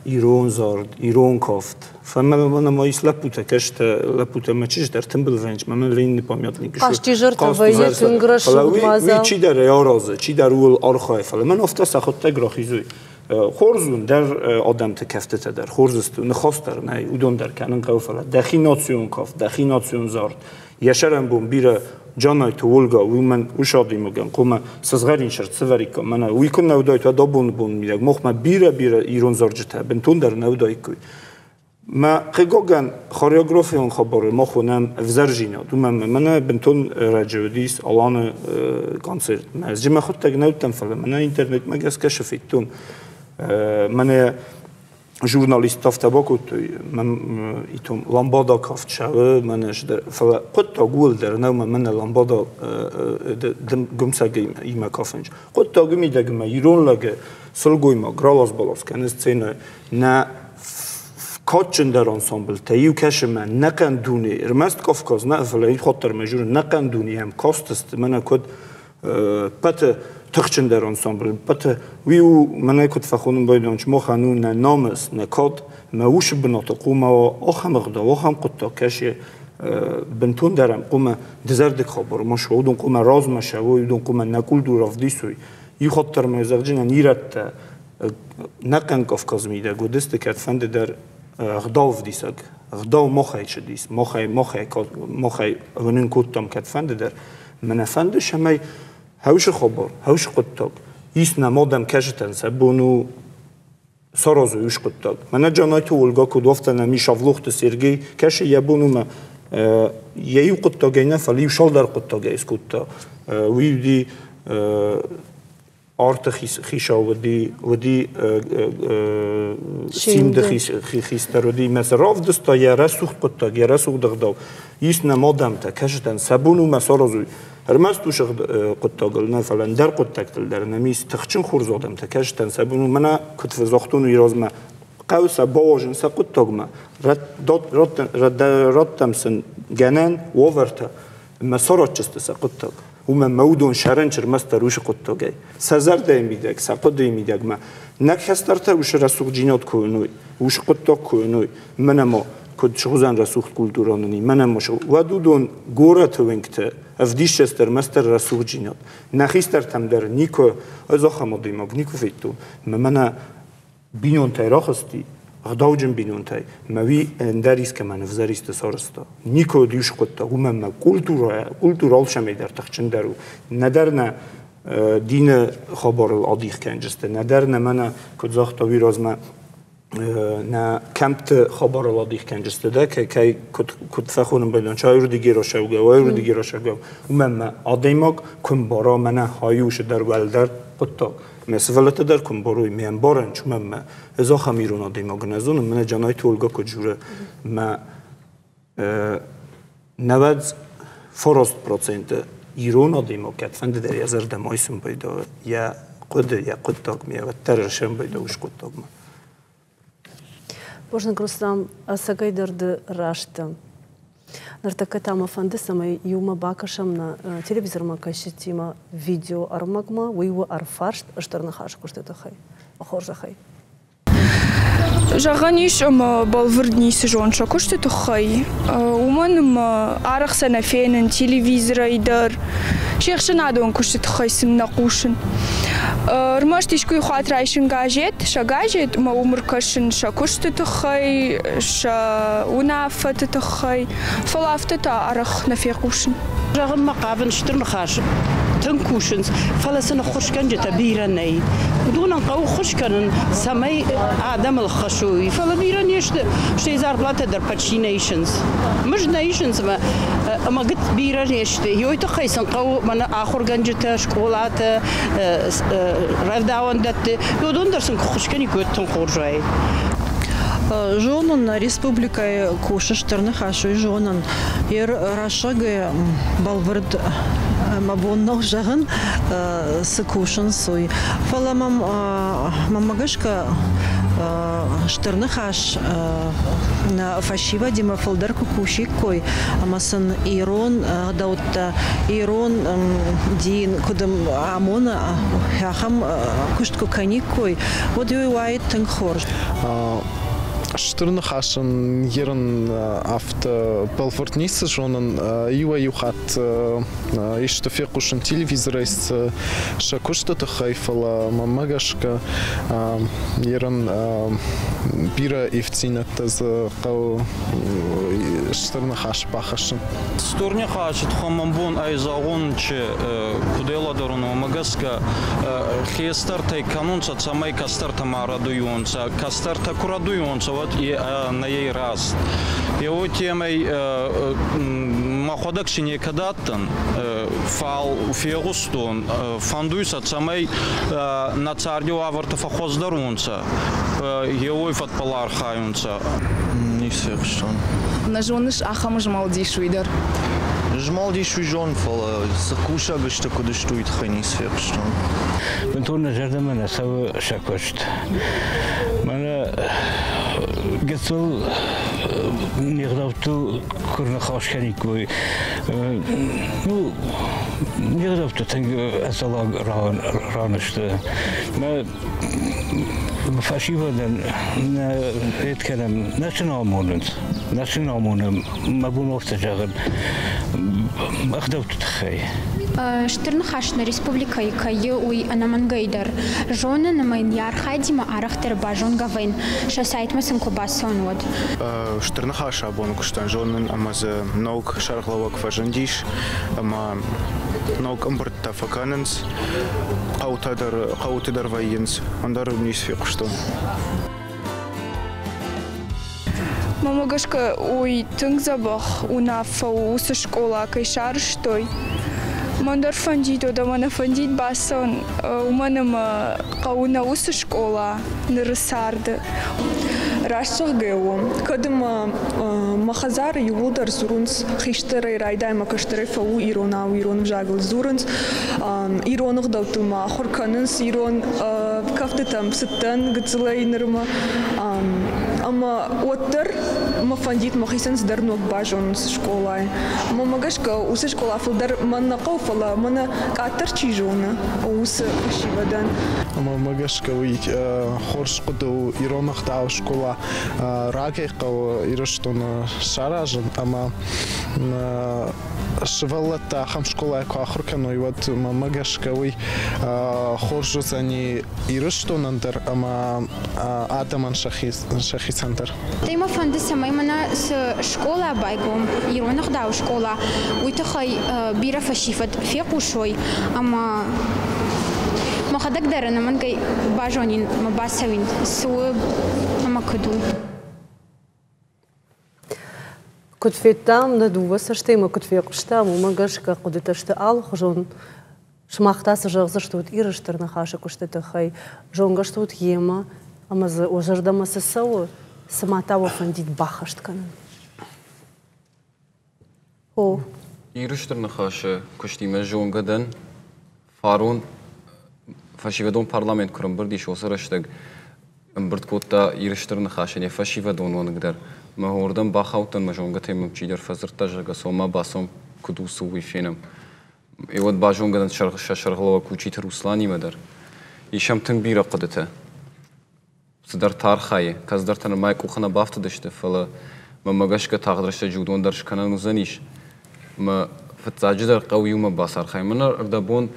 S3: ایران زارد ایران کافت فما ما ایس لپوته کشت لپوته ما چیش در تنبل ونج من رین نپامیات لینکش
S1: قاشتی جرتوی تنگرش
S3: وی چی در یارازه چی در اول آرخای فلا من افته سخت تگراخیزوی خورزون در آدم تکفته در خورزست نخواست در نه اودون در کنن قوفلا دخی ناتسیون کاف دخی ناتسیون زارد یشرم بوم بیره جانای تو ولگا و من وشادی مگن قوم سزغرین شرط سوریکا من ویکن نودای تو دابون بون میدگ مخ ما بیره ایران زارجته بنتون در نودای کوی ما خجوجان خوريوغرافيون خبر ما خونم فزرجينا دوما منا بنتون راجوديس الان كونسرت ما جمع خد تجنوتم فلا منا انترنت ما جس كشفتون منا جورناليست تفتباكو من ایتون لامبادا کافت شده منش در فلا قد تقول در نوم من لامبادا دم گمسگی ایما کافنج قد تقومی دگم ایران لگه سلگوی ما گرالاس بالاس کنست سینه نه کاتچن در انسامبل تیو کش من نکندونی ارمست کافکاز نه فلا این خاطر مجور نکندونی هم کاستست من کد پت تخچن در انسامبل پت ویو من کد فخونم بایدم چه ما خانون نه نامس نه کاد موش بنات قوم و آخم غدا آخم قطع کشی بنتون درم قوم دزرد خبر ما شودون قوم راز مشوی دون قوم نکول دور افدیسوی یه خاطر مزرجن نیرت نکن کافکاز میده گودست کت فند در غداف دیسک غدا مخای شدیس مخای ونن کتم کت فند در من فند شمی هوش خبر هوش قطع ایست نمادم کشتن سبونو سرازو یوش قطع من جانای تو ولگا کدوفت نمی شافلوخت سرگی کش یبونو ما یهو قطع گینه فلیو شال در قطع گیس قطع ویو دی آرت خیشا ودی سیم د خیستر ودی مثلا راف دستا یه رسوخ قطع یه رسوخ دغداو ایست نمادم تا کشتن سبونو ما سرازو هرمز توش قطع قلنا فلان در قطع کتل در نمیست تخچن خورز آدم تکش تنسبونو منا کتف زاختون و ایراز ما قوسا باواجن سا قطع ما رد تمسن گنن وورتا مسارات چست سا قطع و من مودون شرنچر مست روش قطع گی سزر دایم بیدگ سا قد دایم بیدگ ما نک هستر تا وش رسوق جینات کوینوی وش قطع کوینوی من ما کد شغزن رسوق کلتورانونی من ما شو و دودون گورت وینکت افدیش شستر مستر رسوق جینات نخیستر تم در نیکو از آخم آدیماگ نیکو فیتو من بینون تای راخستی غداوجن بینون تای موی اندریس که من افزاریست سارستا نیکو دیوش قطع و من کلتورال شمی در تخچن درو ندرن دین خبر العادیخ کنجسته ندرن من کد زاختا ویراز ما نه کمت خبر العادیخ کنجسته ده که کد فخونم بیدن چه ایرو دیگه را شوگه و ایرو دیگه را شوگه و من آدیماگ کن بارا من هایوش در ولدر قطع مثل ولت در کن باروی میم بارن چون من ازا خمیرون آدیماگ نزونم من جنای تولگا که جوره من 90% ایران آدیماگ کت فند در یزر دمایسون بیدا یا قطع میه و ترشم بیدا وش قطع من
S1: Божна Грустам сагай дърда рашта. Нартака тама фанды самай юма бакашам на телевизор макашитима видео армагма уйва арфаршт аштарна хашку что это хай. Охоржа хай.
S17: Жаганиш балвырдни сезон шаку что это хай. Уман арахсана фенен телевизора идар. Шехшанадон кушет хай сим накушен. Рмаштишку и хуатрайшин газет, шагажет, ма умркашин шакушты тахай, ша унафаты тахай, фалафты та арах нафекушин.
S7: Жаган макабен штрнхаш. تنكوشنز فلسنا خشكن جت بيراني دون قو خشكن سمي آدم الخشوي فلا بيران يشت شيء زار بلاته در باتشينيشنز مش نيشنز ما قد بيران يشت يو يتخيسن قو من آخر جنجت شكولات رداون دت يودون درسن خشكني كوت تنخورجاي
S18: Жонан республика кушаштырны хашу жонан ер рашагы балвырд мабоннох жагын сыкушын суй фаламам мамагашка штырны хаш на фашива дима фалдар кукушик кой амасын ирон даутта ирон дин кудым амона хахам куштку каник кой вот ю вайт тынхор
S19: Штырны хашын ерін авто балфортнисы жонын юа юхат ишті фекушын телевизора из шакушты тұхайфала мамагашка ерін бира ефтинатты қау штырны хаш бақашын.
S20: Стурне хашы тұхамамбон айзағын че куделадырын мамагаска хестар тай канунца цамай кастар тамарадуюнца кастар такурадуюнца фалат и на ей раз. Его темой маходак шине кадаттан фал фегустон фандуйс от самой на цардио авартафа хоздарунца его фат палархаюнца.
S2: Не сферштон.
S4: На жоныш ахамыш малдишуйдар.
S2: Жмалдишуй жон фала закуша гышта кудыштует хани сферштон.
S21: Бентона жардамана сава шакошт. Мана гетсол нигравту курна хашканикой. Ну нигравту танг асалаг ранышты. Ма фашивадан на этканам национал монен мабуновта жаган махдавту тхай.
S22: Штырнхашна республика икайы уй анамангайдар. Жона на майньяр хайдима арахтер бажон гавен. Шасайтмасын кубасон вот.
S19: Штырнхаша абон куштан жонын амазы наук шархлавак фажандиш, ама наук амбртта факаненс, қаутыдар вайенс, андар нисфе куштан.
S17: Мамагашка уй тынг забах унафа усы школа кайшар штой. Мандар фандит ода мана фандит басон уманам кауна усы школа нырысарды.
S23: Рашчах гео, кадым махазар юлдар зурунс хиштары райдай макаштары фау иронау ирон жагл зурунс иронух далтума хорканынс ирон кафты там сыттан гыцылай нырма ама оттар мафандит махисенс дарнук бажонс школай мамагашка усы школа фылдар манна кауфала мана катар чижона усы шивадан
S19: мамагашка уй хорш куду иронух дау школа ракейқау ирыштон шаражын, ама шваллата хам школа кахурканой вот мамагашка уй хоржузани ирыштонандыр, ама атаман шахисандыр.
S22: Тема фонды самай мана с школа байгом, иронах дау школа, уй тахай бира фашифат фекушой, ама махадак дарана мангай бажонин мабасавин суы амакуду.
S1: Кутфетам надуваса штема кутфекушта мамагашка кудеташты ал хожон шмахтасы жагзы штут ирыштырна хаша куштета хай жонга штут ема амазы ожардамасы сау саматава фандит бахаштканы. О
S16: ирыштырна хаша куштима жонгадан фарун фашивадон парламент курам бирдиш осараштаг Бърткота ирыштырны хашене фашивадон онигдар. Махордан бахаутан мажонга темам чидер фазырта жага сома басом кудусу вифенам. И вот бажонгадан шарглава кучит Руслани мадар. Ишам тын бира қадыта. Сыдар тархайы. Каздар тана майк ухана бафта дашты фала. Мамагашка тағдырышта жудон даршканан узаниш. Ма фатзаджидар қауиума басар хай. Мана ардабон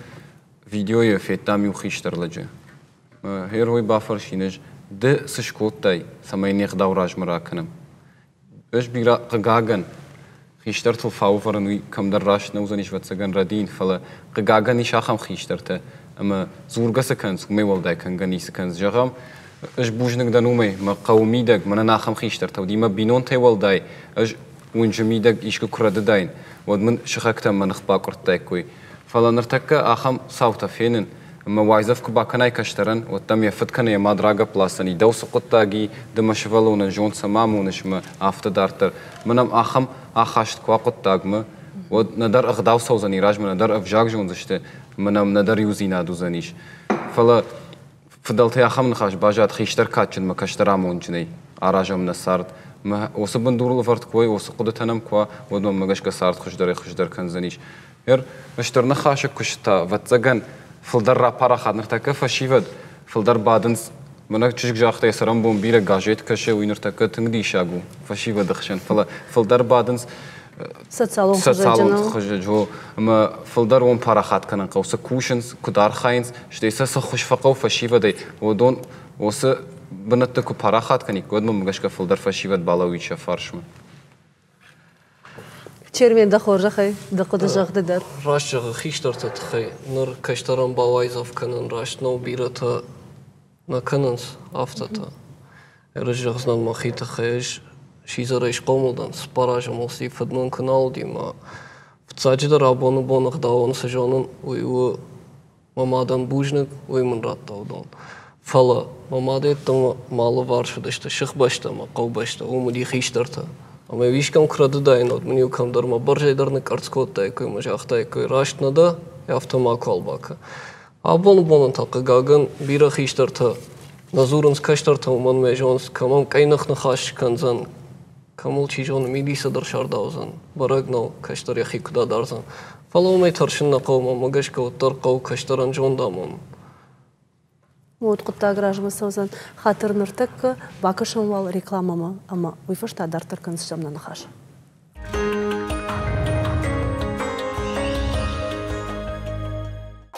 S16: видеоя феттам юхиштарладжа. Херой бафаршинаж د سشکوتای سماینی خداوراج مراکنم. اش بیرا قاگن خیشتر تو فاوفرنوی کم در راش نوزنیش واتسگن ردین فلا قاگنی شاخم خیشتر ته اما زورگا سکنز می ولدای کنگنی سکنز جغم اش بوجنگ دنومی ما قومی دگ من ناخم خیشتر تا دیما بینون تی ولدای اش ونجمی دگ ایشکو کرد داین ود من شخکتم من خباکرت تاکوی فلا نرتک آخم صوت فینن اما وایزف کباکنای کشترن و تم یفت کنه ما دراغا پلاسنی دو سقطاگی دمشولون جون سمامونش ما آفت دارتر منم آخم آخاشت کواقت تاگم و ندار اغداو سوزنی راج من ندار افجاگ جون زشته منم ندار یوزینا دوزنیش فلا فضلت آخم نخاش باجات خیشتر کاتشن ما کشترامون جنی آراجم نسارد ما وسبن دورل فرد کوی وسقدتنم کوا و دم مگش کسارد خوش در کنزنیش هر مشتر نخاش کشتا واتزگن فلدر راپارا خاد نرتکه فشیود فلدر بادنس منك چشک جاخته سرم بوم بیره گاجیت کشه و نرتکه تنگدی شاگو فشیود دخشن فلدر بادنس ساتسالون خججو اما فلدر وم پارا خاد کنن قوس کوشنس کدار خاینس شتیسه سخوش فقو فشیوده و دون وسه بنتکو پارا خاد کنی کود مگش که فلدر فشیود بالاویچه فارشم
S1: چرمین دخور خی دقت جاخته در
S2: راش خیشتر تخی نر کشتران باوایز افکنن راش نو بیرتا نکننس آفتتا رجعنا المخيط خيش شيء ريش قومودان سباراج موسي فدنون كنال ديما فتساجد رابون بون خداون سجانن ويو مامادان بوجنك ويمن راتاودان فلا مامادت تم مال وارش داشته شخ باشته ما قو باشته ومدي خيش درته اما ویش کم کرده داینود منیو کم در ما برجای در نکارت کود تایکوی مجاخ تایکوی راشت نده یافته ما کال باکه بون تاقه گاگن بیره خیش در تا نزورنس کش در تا من میجونس کمام کای نخاش کنزن کامل چیجون میدیسه در شارداوزن برگ نو کش در یخی کدا دارزن فلو می ترشن نقوم مگش کو در قو کش در انجون دامون
S1: Вот куда граждан создан хатер ныртык бакышым вал рекламама, ама уйфашта дартер консом на нахаш.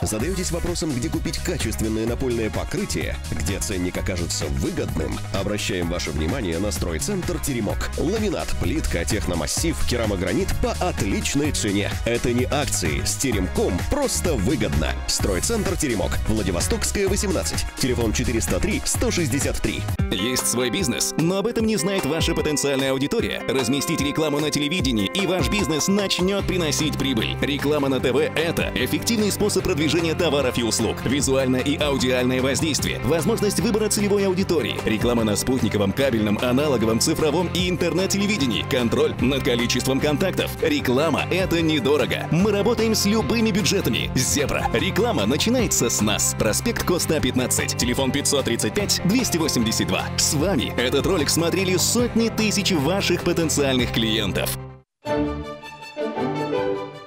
S9: Задаетесь вопросом, где купить качественное напольное покрытие, где ценник окажется выгодным? Обращаем ваше внимание на стройцентр «Теремок». Ламинат, плитка, техномассив, керамогранит по отличной цене. Это не акции. С Теремком просто выгодно. Стройцентр «Теремок». Владивостокская, 18. Телефон 403-163.
S11: Есть свой бизнес, но об этом не знает ваша потенциальная аудитория. Разместите рекламу на телевидении, и ваш бизнес начнет приносить прибыль. Реклама на ТВ – это эффективный способ продвижения товаров и услуг, визуальное и аудиальное воздействие, возможность выбора целевой аудитории, реклама на спутниковом, кабельном, аналоговом, цифровом и интернет-телевидении, контроль над количеством контактов. Реклама – это недорого. Мы работаем с любыми бюджетами. Зебра. Реклама начинается с нас. Проспект Коста, 15. Телефон 535-282. С вами этот ролик смотрели сотни тысяч ваших потенциальных клиентов.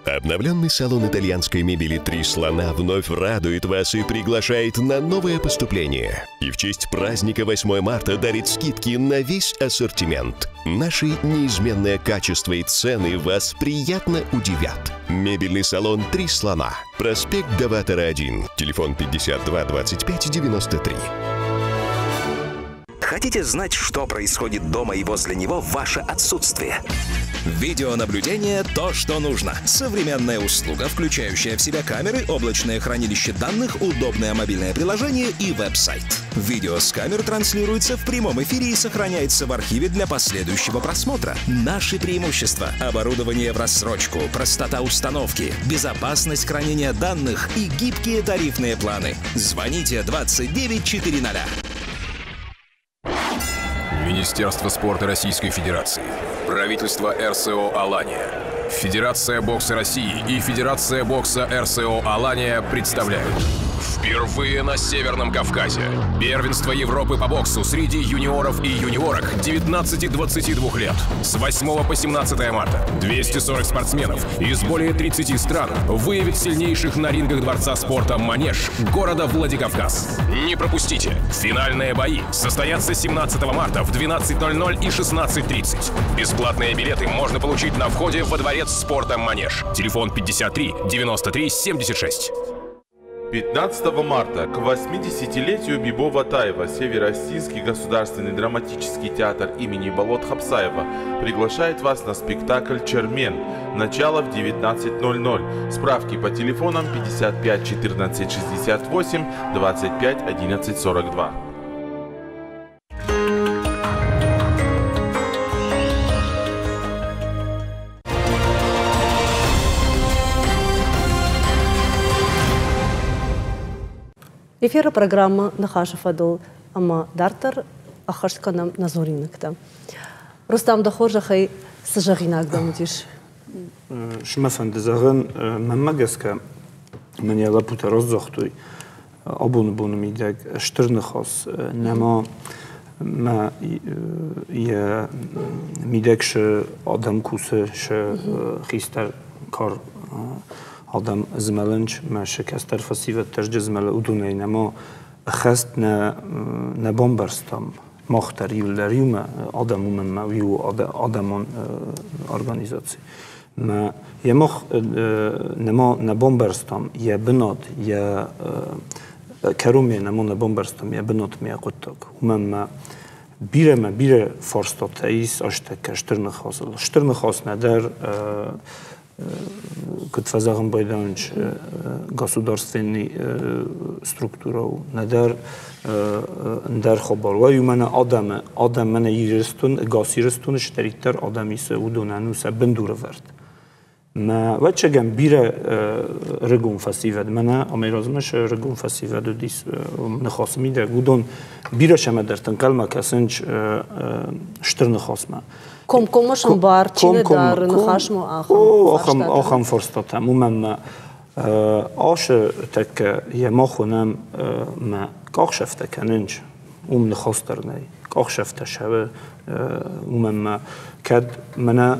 S9: Обновленный салон итальянской мебели «Три слона» вновь радует вас и приглашает на новое поступление. И в честь праздника 8 марта дарит скидки на весь ассортимент. Наши неизменное качество и цены вас приятно удивят. Мебельный салон «Три слона». Проспект Даватора, 1. Телефон 52 25 93.
S5: Хотите знать, что происходит дома и возле него в ваше отсутствие?
S6: Видеонаблюдение – то, что нужно. Современная услуга, включающая в себя камеры, облачное хранилище данных, удобное мобильное приложение и веб-сайт. Видео с камер транслируется в прямом эфире и сохраняется в архиве для последующего просмотра. Наши преимущества – оборудование в рассрочку, простота установки, безопасность хранения данных и гибкие тарифные планы. Звоните 2940.
S8: Министерство спорта Российской Федерации, правительство РСО «Алания», Федерация бокса России и Федерация бокса РСО «Алания» представляют. Впервые на Северном Кавказе. Первенство Европы по боксу среди юниоров и юниорок 19-22 лет. С 8 по 17 марта 240 спортсменов из более 30 стран выявят сильнейших на рингах Дворца спорта «Манеж» города Владикавказ. Не пропустите! Финальные бои состоятся 17 марта в 12:00 и 16:30. Бесплатные билеты можно получить на входе во Дворец спорта «Манеж». Телефон 53 93 76.
S24: 15 марта к 80-летию Бибо Ватаева Северо-Осетинский государственный драматический театр имени Болот Хапсаева приглашает вас на спектакль «Чермен». Начало в 19:00. Справки по телефонам 55 14 68 25 11 42.
S1: Эфира программа «Нахаша Фадол», ама дартер ахашканам назориныкта. Рустам Дахоржахай сажагинак дамутиш.
S3: Шмафан дезаган маммагеска мне лапута раззохтуй абун мидак штырнахас нема ما ي ميدكش آدم کوسه ش خیستر کار آدم زمالنج ما شکستر فسیوت ترج زمال ودونه نما خست ن بامبرستم مختاری ولریوم آدمون ما ویو آدمان ارگانیزاسی ما یه نما نبامبرستم یه بناد یه کرومی نما نبامبرستم یه بناد میاقتک ما بیره فرستاد تاییس آشته که شترن خاص ندر Кытфазагын бойданч государственный структуру надар дар хабарва юмана адам мана ирстун гасирстун штриктер адамисе удонануса бендур верд ما وچگم بیره رگون فسیفد منه امیرازمش رگون فسیفد و دیس نخواستمی ده گودون بیره شما در تنقل ما کسنج شتر نخواستم
S1: کمشم بارچینه در نخواستم
S3: آخم فرستاتم من آش تک یه ما خونم ما کاخ شفته کننج نخواستر نی کاخ شفته شوه ما كاد منا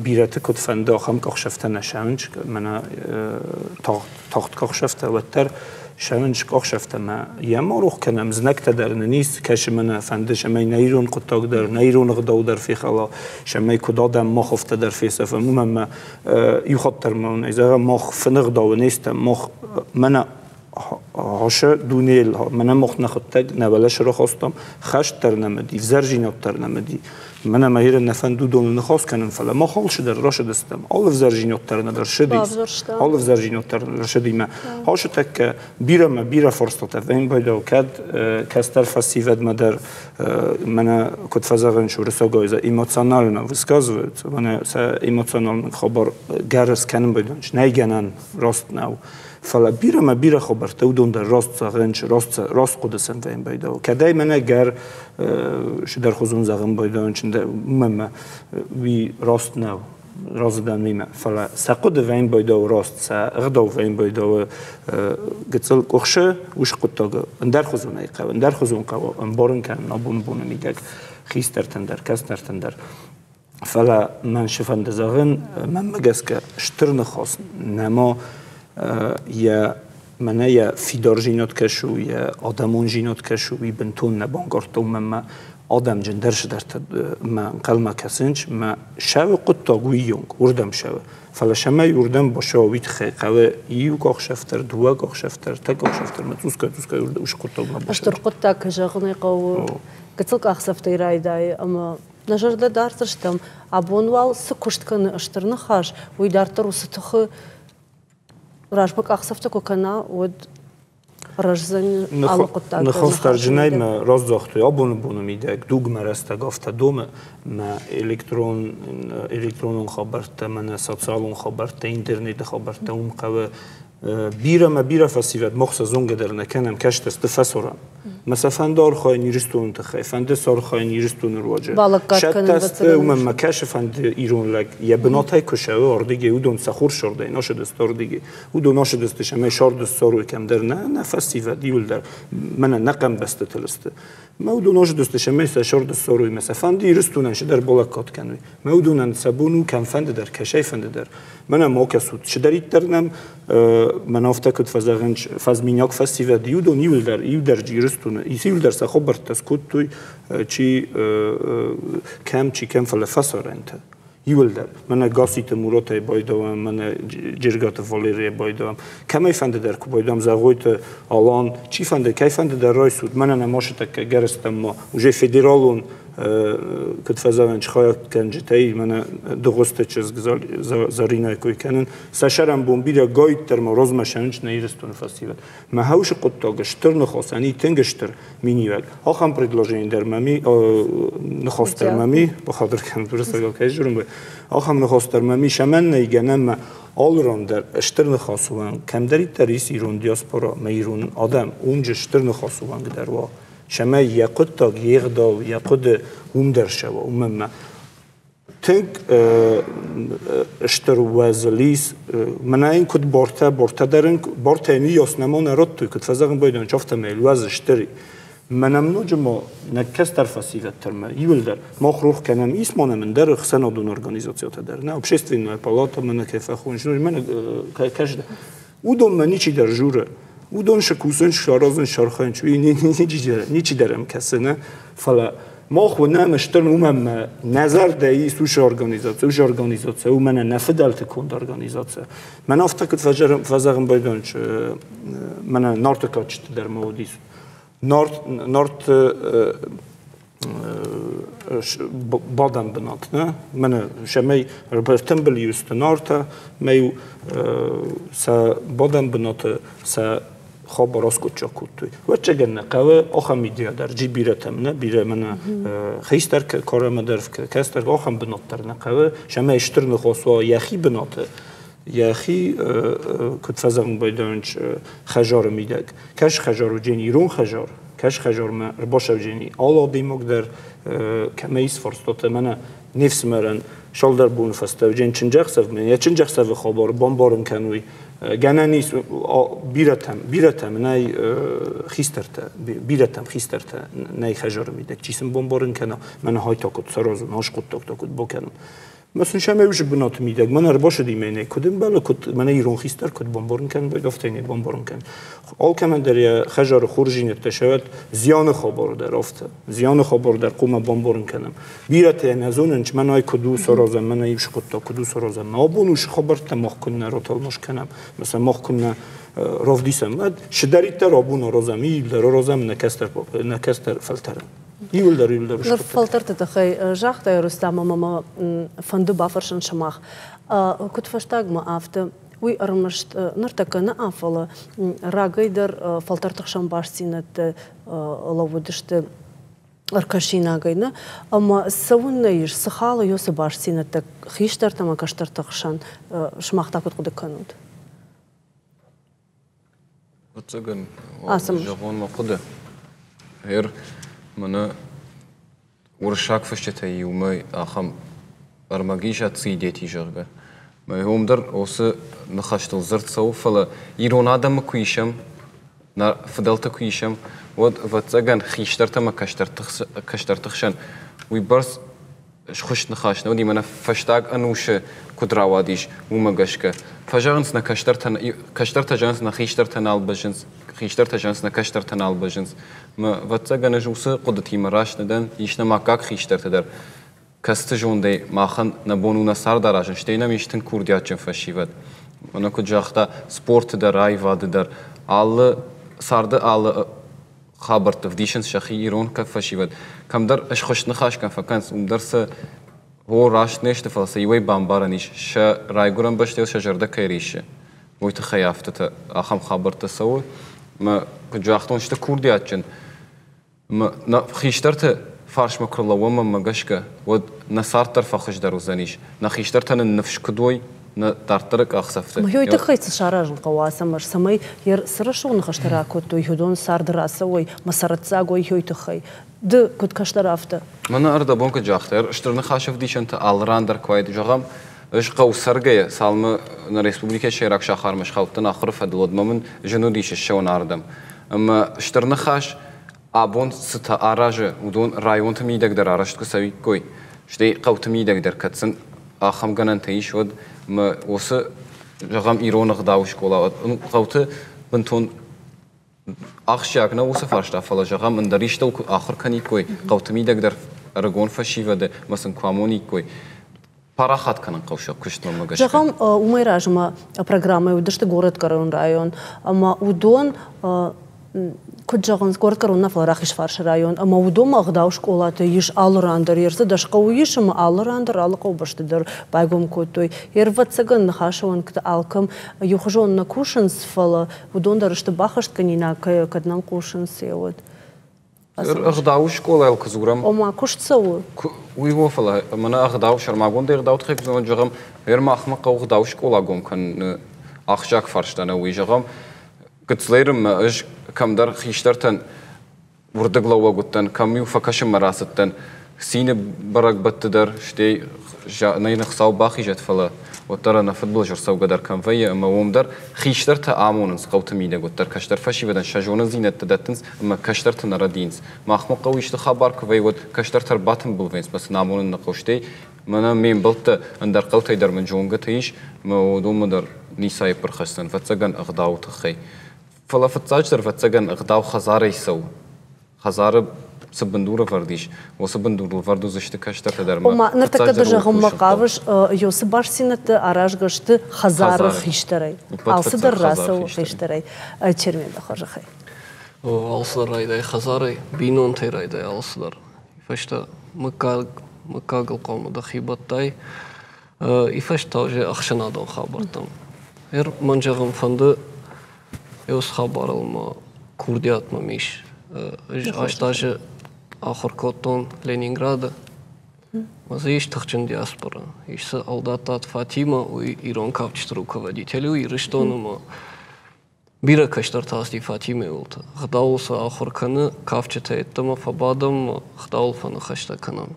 S3: بيرته كد فندا خم كخ شفته نشانج منا تاخت كخ شفته وتر شانج كخ شفته ما يما روح كنم زنك تدر نيس كش منا فندش ما نيرون قطاق در نيرون غدا در في خلا شما كد آدم ما خفته در في سفر ما يخطر من إذا ما فنغدا ونيست ما منا هاش دونيل منا مخ نخطق نبلش رو خواستم خشتر نمدی زرجیناتر نمدی من ماهر نفن دون نخواست کنن فلا ما حالش در راش دستم آلف زرجیناتر ندار شدیس آلف زرجیناتر ندار شدی ما هاش تک بیرا فرصت وین باید کد کستر فسیفد مدر من کد فزاگن شو رساگای ز ایموشنال نوسکازوت من س ایموشنال خبر گرس کنن باید نیگنن راست نو فلا بیرا خبرته و دون در راست زغنش راست قدسن وین باید کدای من گر شدر خزون زغن باید چنده مم وی راست نو راست دم نیمه فلا سقد وین باید و راست سقدا وین باید و گتسل کخشه وش قطعه اندر خزون ایقا اندر خزون قوا انبارن کن نبون میگه خیستر تندر کستر تندر فلا من شفند زغن من مگس که شتر نخواست نما یا منه یا فیدار جینات کشو یا آدمون جینات کشو بی بنتون نبانگارتو من آدم جندرش در من قلم کسنج من شو قطع گویونگ اردم شو فلا شما اردم با شوید خیقه ایو کاخ شفتر دو کاخ شفتر تا کاخ شفتر متوسکا ارده وش قطع نباشه
S1: اشتر قطع کجاغنی قو قتل کاخ سفتی رایدای اما نجرده دارتشتم ابونوال سکشت کنه اشتر نخاش وی دارتر و ستخ راجبك أخسفت كنا ود رجزن على قطع
S3: نخستر جناي ما راز زاخته أبون ميدك دوغ مرست قافت دوم ما إلكترون خبرت من سوسيال خبرت إنترنت خبرت قوى بيرا فسيفات مخصص زونج در نکنم کشت استفسرم مثلا فندار خواهی نیرستون تخی فند سار خواهی نیرستون رواجه شد تست و من کش فند ایران لگ یا بناتای کشه و آردیگه او دون سخور شرده ناشد است آردیگه او دون ناشد استش همه شارد سارو کم در نه فسیفات دیول در من نقم بسته تلسته ما او دون ناشد استش همه شارد ساروی مثلا فند ایرستونش در بالاکات کنوی ما او دونن سبونو کم فند در کشه فند در من ما کسود شدرید درنم من افتکت فزاغنش فزمینیاک فسیفات یودون یول در جیرستونه یول در سخبرت تسکوت توی چی کم فلفسارنته یول در من گاسیت مورات بایدام من جرگات فالری بایدام کمی فنده در کو بایدام زغویت آلان چی فنده کی فنده در رای سود من نماشت که گرستم ما وجه فدرالون کت فزاغنش خواهد کنجتایی من دوست چیز زارینای کوی کنن سشرم بومبیرا گاید در مراز مشانش نیرستون فسیفات ما هوش قطع گشتر نخواستنی تنگشتر مینیوگ آخام پردلاجین در ممی نخواستر ممی بخاطر کن درست اگه که جورم به آخام نخواستر ممی شمن نیگنم ما آلران در اشتر نخواستوان کم داری تریس ایران دیاسپورا ما ایران آدم اونج اشتر نخواستوان در وا شما یقود تا یقدا و یقود در شوا ما تنگ اشتر وزلیس من این کد بارتا درن بارتا نیاس نمان رد توی کد فزاقم بایدن چافت میل وز اشتری منم نجما نکس در فسیلت ترمه یول در ما خروخ کنم اسمانه من در خسنا دون ارگانیزاسیات در نه общественная палата من کیف خونش من کش او دون من چی در جوره او دون شکوسن شارازن شارخان چوی نیچی درم کسی نه فلا ما خونم اشتر اومم نظر دایی سوش ارگانیزاسیون و من نفدالت کند ارگانیزاسیون من افتکت فزاقم بایدانش من نارت کاشت در مودیس نارت بادم بنات نه من شمی ربطن بلیوست نارتا میو س بادم بنات س خواب راست کجا کوتوی و چه گنه قوه آخام میدیا در جی بیرتم نه بیره من خیستر که کارم درف که کستر آخام بنات در نه قوه شمی اشتر نخواسوا یخی بناته یخی کد فزم بایدانج خجار میدگ کش خجار و جنی رون خجار کش خجار ما رباش و جنی آلا دیمک در کمیس فرستاته من نفس مرن شال در بون فسته و جن چنجاق سف من یا چنجاق سف خوابار بامبارن کنوی گنه نیست بیرتم نه خیسترته بیرتم خیسترته نه خجار میدگ چیسم بامبارن کنه من های تا کد سرازو ناش کد تا کد بکنم مثلا شما وش بنات میدگ من رباش دیمینه کدوم بالا کد من ایران خیستر کد بامبارن کن باید افتینی بامبارن کن آل که من در خجار خورجینت تشود زیان خبر در افته زیان خبر در قوم بامبارن کنم بیرته نزوننچ من ای کدو سرازم من ایش کد تا کدو سرازم نابونوش خبر تماخ کنه رو تلمش کنم مثلا ماخ کنه رافدیسم شدریت در آبون رازمی در رازم نکستر فلترم
S1: در فلترت تخی جاخته رستم ماما فندو بافرشن شماخ کد فشتاگ ما افته وی ارمشت نرتکن افلا راگای در فلترت خشم باشسینت لودشت ارکشینا گاینا اما سون نیش سخال یوس باشسینت خیشتر تما کشتر تخشن شماخ تاکت خود کنود
S16: بتجن جوان ما خده هر من ورشاك فشتها يومي أخم برمجيش هتصيديتي جرجة ما هم در أوس نخشت الزرت سو فلا يرون آدم كويشم نا فضلت كويشم ود فتجن خيشترت ما كشترتخشن ويبرس خشت نخاشنا ودي منا فشتاق أنوش كدراواديش ومجشكه فجانس كشترت جانس نخيشترت نال بجنس خيشترت جانس نكشترت نال بجنس ما فتجن جوس قدتي مراش ندن يشنا ماكاك خيشترت در كستجون دي ماخن نبونونا سار دراجن شتينا ميشتن كوردياتشن فشيفت أنا كجاختا سبورت در رايفاد در all سارد all خبرت فديشنس شخي إيرون كفشيفت كم در إيش خش نخاش كان فكانس درس هو راش نيشت فلسيوي بامبارنيش شا رايغورن بشتيل شجرده كيريش ويتخيافت أخم خبرت سوي ما كجاختون شتا كوردياتشن ما خيشترت فارش مكرلا وما مجشكه ود نصارتر فخش دروزانيش نخيشترت النفش كدوي نتارترك أخسفت
S1: ما هو يتخيص شارج القواسم مر سمي ير سرشون نخشتراكو تو يهودون صار دراسوي مسارت ساقوي هو يتخي د كنت كشترافته
S16: من أرد بونك جاختر اشترنا خاشف ديش أنت الراندر كويد جغم إيش قو سرقية سالم نريسبوبليكا شيراك شاخر مش خوتنا آخر فدلود ممن جنوديش الشون أردم أما اشترنا خاش أبون ستا أراجة ودون رايون تميدك در أرشت كسوي كوي شتي قو تميدك در كتسن آخم جنان تعيش ود ما وس جغم إيران غداوش كولا قوته بنتون أخشياكنا وس فرشتا فلا جغم من دريشتو آخر كني كوي قوته ميدك در أرجون فشيفة ده مثلا كواموني كوي парахат канан қавша күштім мағаш.
S1: Жағам умай ражыма программы өдішті город караун район, ама удон күт жағын город караун нафла рахиш фаршы район, ама удон мағдау школаты еш алырандыр, ерсі дашқау ешім алырандыр, алықау баштыдыр байгом көтой. Ерватсаган нахашауан кіті алкам, юхжон на кушынс фала, удон дарышты бахашт канина каднан кушынс еуд.
S16: أغداو شكولا الكزورم.
S1: أما كوش تسوي؟
S16: ويوفلا منا أغداو شرماغون دير غداو تخيك زمان جغم غير ما أخمق أو غداو شكولا قوم كان أخشاك فرشتنا ويجغم كتسليرم إيش كم در خيشترتن وردقلا وقتن كم يوفكش مراستن سين برق بتدر شتي نين خصاو باخي جت فلا وترى نفضل جرساو قدر كم فيا أما ومدر خيشترت آمونس قوت ميدا قدر كشتر فشي بدن شجون زينة تدتنس أما كشترت نردينس ما أخمق قويش تخبر كفي ود كشترت رباطن بلفينس بس نامون نقوشتي منا مين بلت اندر قوتي در من جونغ تيش ما ودوم در نيساي برخصن فتسجن أغداو تخي فلا فتساجر فتسجن أغداو خزارة يسو خزارة سبندورة فرديش وسبندورة فردو زشت كشتر تدرما.
S1: وما نرتكد جهم مقابش يوسبار سنة أراج قشت خزارة خيشتري. ألصدر راسو خيشتري. تشرمين دخل خي.
S2: ألصدر رايدا خزارة بينون تي رايدا ألصدر. фашта мыкагыл қомыда хибаттай, и фашта уже ақшанадон хабартам. Манжағым фанды еус хабарылма курдиятма миш. Аштажы Ахоркотон, Ленинграда. Маза есть тахчен диаспора. Ишь алдатат Фатима у Иран кавчт руководителю и рештонума. Бира каштартасти Фатиме улта. Хдаулса Ахорканы кавчта ettama фабадам хдаулфана хаштаканам.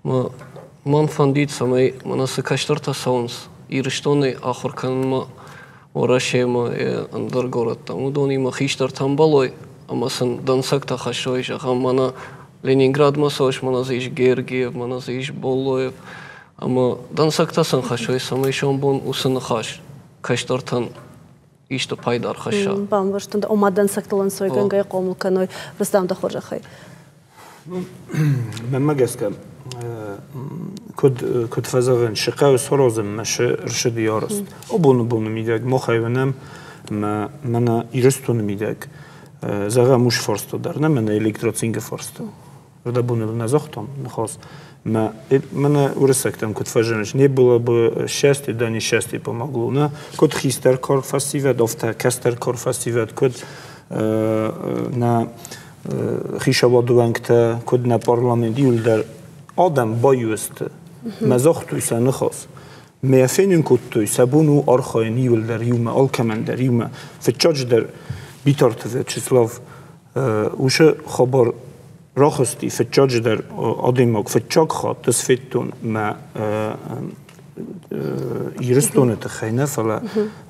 S2: Ман фандит самай манасы каштарта саунс. И рештоны Ахорканыма орашема андыр городтам. Удонима хиштартам балой. Амасан дансакта хашой жахам мана Ленинград масош, мана заиш Гергиев, мана заиш Болоев. Ама дансакта сан хашой самай шамбон усын хаш. Каштартан ишто пайдар хаша.
S1: Бам ваштан ома дансакталан сойган гай қомыл каной Рустам Дахоржахай.
S3: Мен магеска код фазавен шикау сорозым маше ршид яраст. Обону мидег мохайвенем мана ирестун мидег. Зага муж форсто дарна, мене электроцинга форсто. Рода бунил на зохтом, нахос. Мене уресектам код фаженеш. Не было бы счастье, да несчастье помогло. На код хистер корфасивет, офта кастер корфасивет, код на хишавадувангта, код на парламент юлдер адам баюст. Мазохтуйса нахос. Меафенин кодтуйса буну архаин юлдер юма, алкамендер юма. Фетчадждер بیتارتوه چسلاف وشه خبر راخستی فتچاج در آدیماک فتچاک خواد تصفتون ما ایرستونه تخینه فلا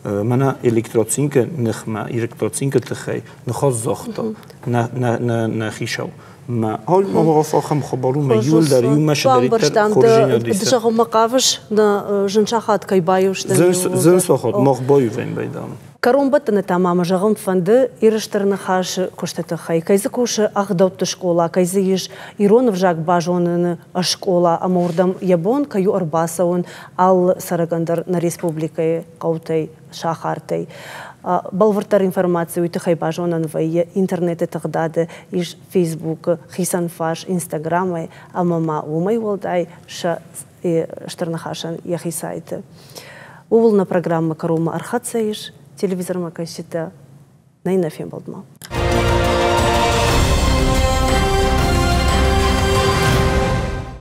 S3: منا الکتراتسینک نخما الکتراتسینک تخی نخواست زاختا نخیشاو ما حال ما وقفا خم خبرو ما یول در یوم مشه دریتر خورجین دیسته
S1: دشاقو مقاوش نا جنشاخات کای بایوش
S3: زنساخات ماخ بایو وین بیدام
S1: Каромбатыны тамамы жағым фанды ирыштырны хашы көштеті хай. Кайзы көші ағдауты школа, кайзы еш иронов жақ бажоныны школа, ама ордам ябон каю арбасауын ал сарагандар на республикай қаутай шахартай. Балвыртар информация үйті хай бажонын вай интернеті тағдады, еш фейсбук, хисан фаш, инстаграмай, амама умай олдай штырны хашын яхи сайты. Увылна программа Карома Архатса еш, телевизор макасита найнафен болдма.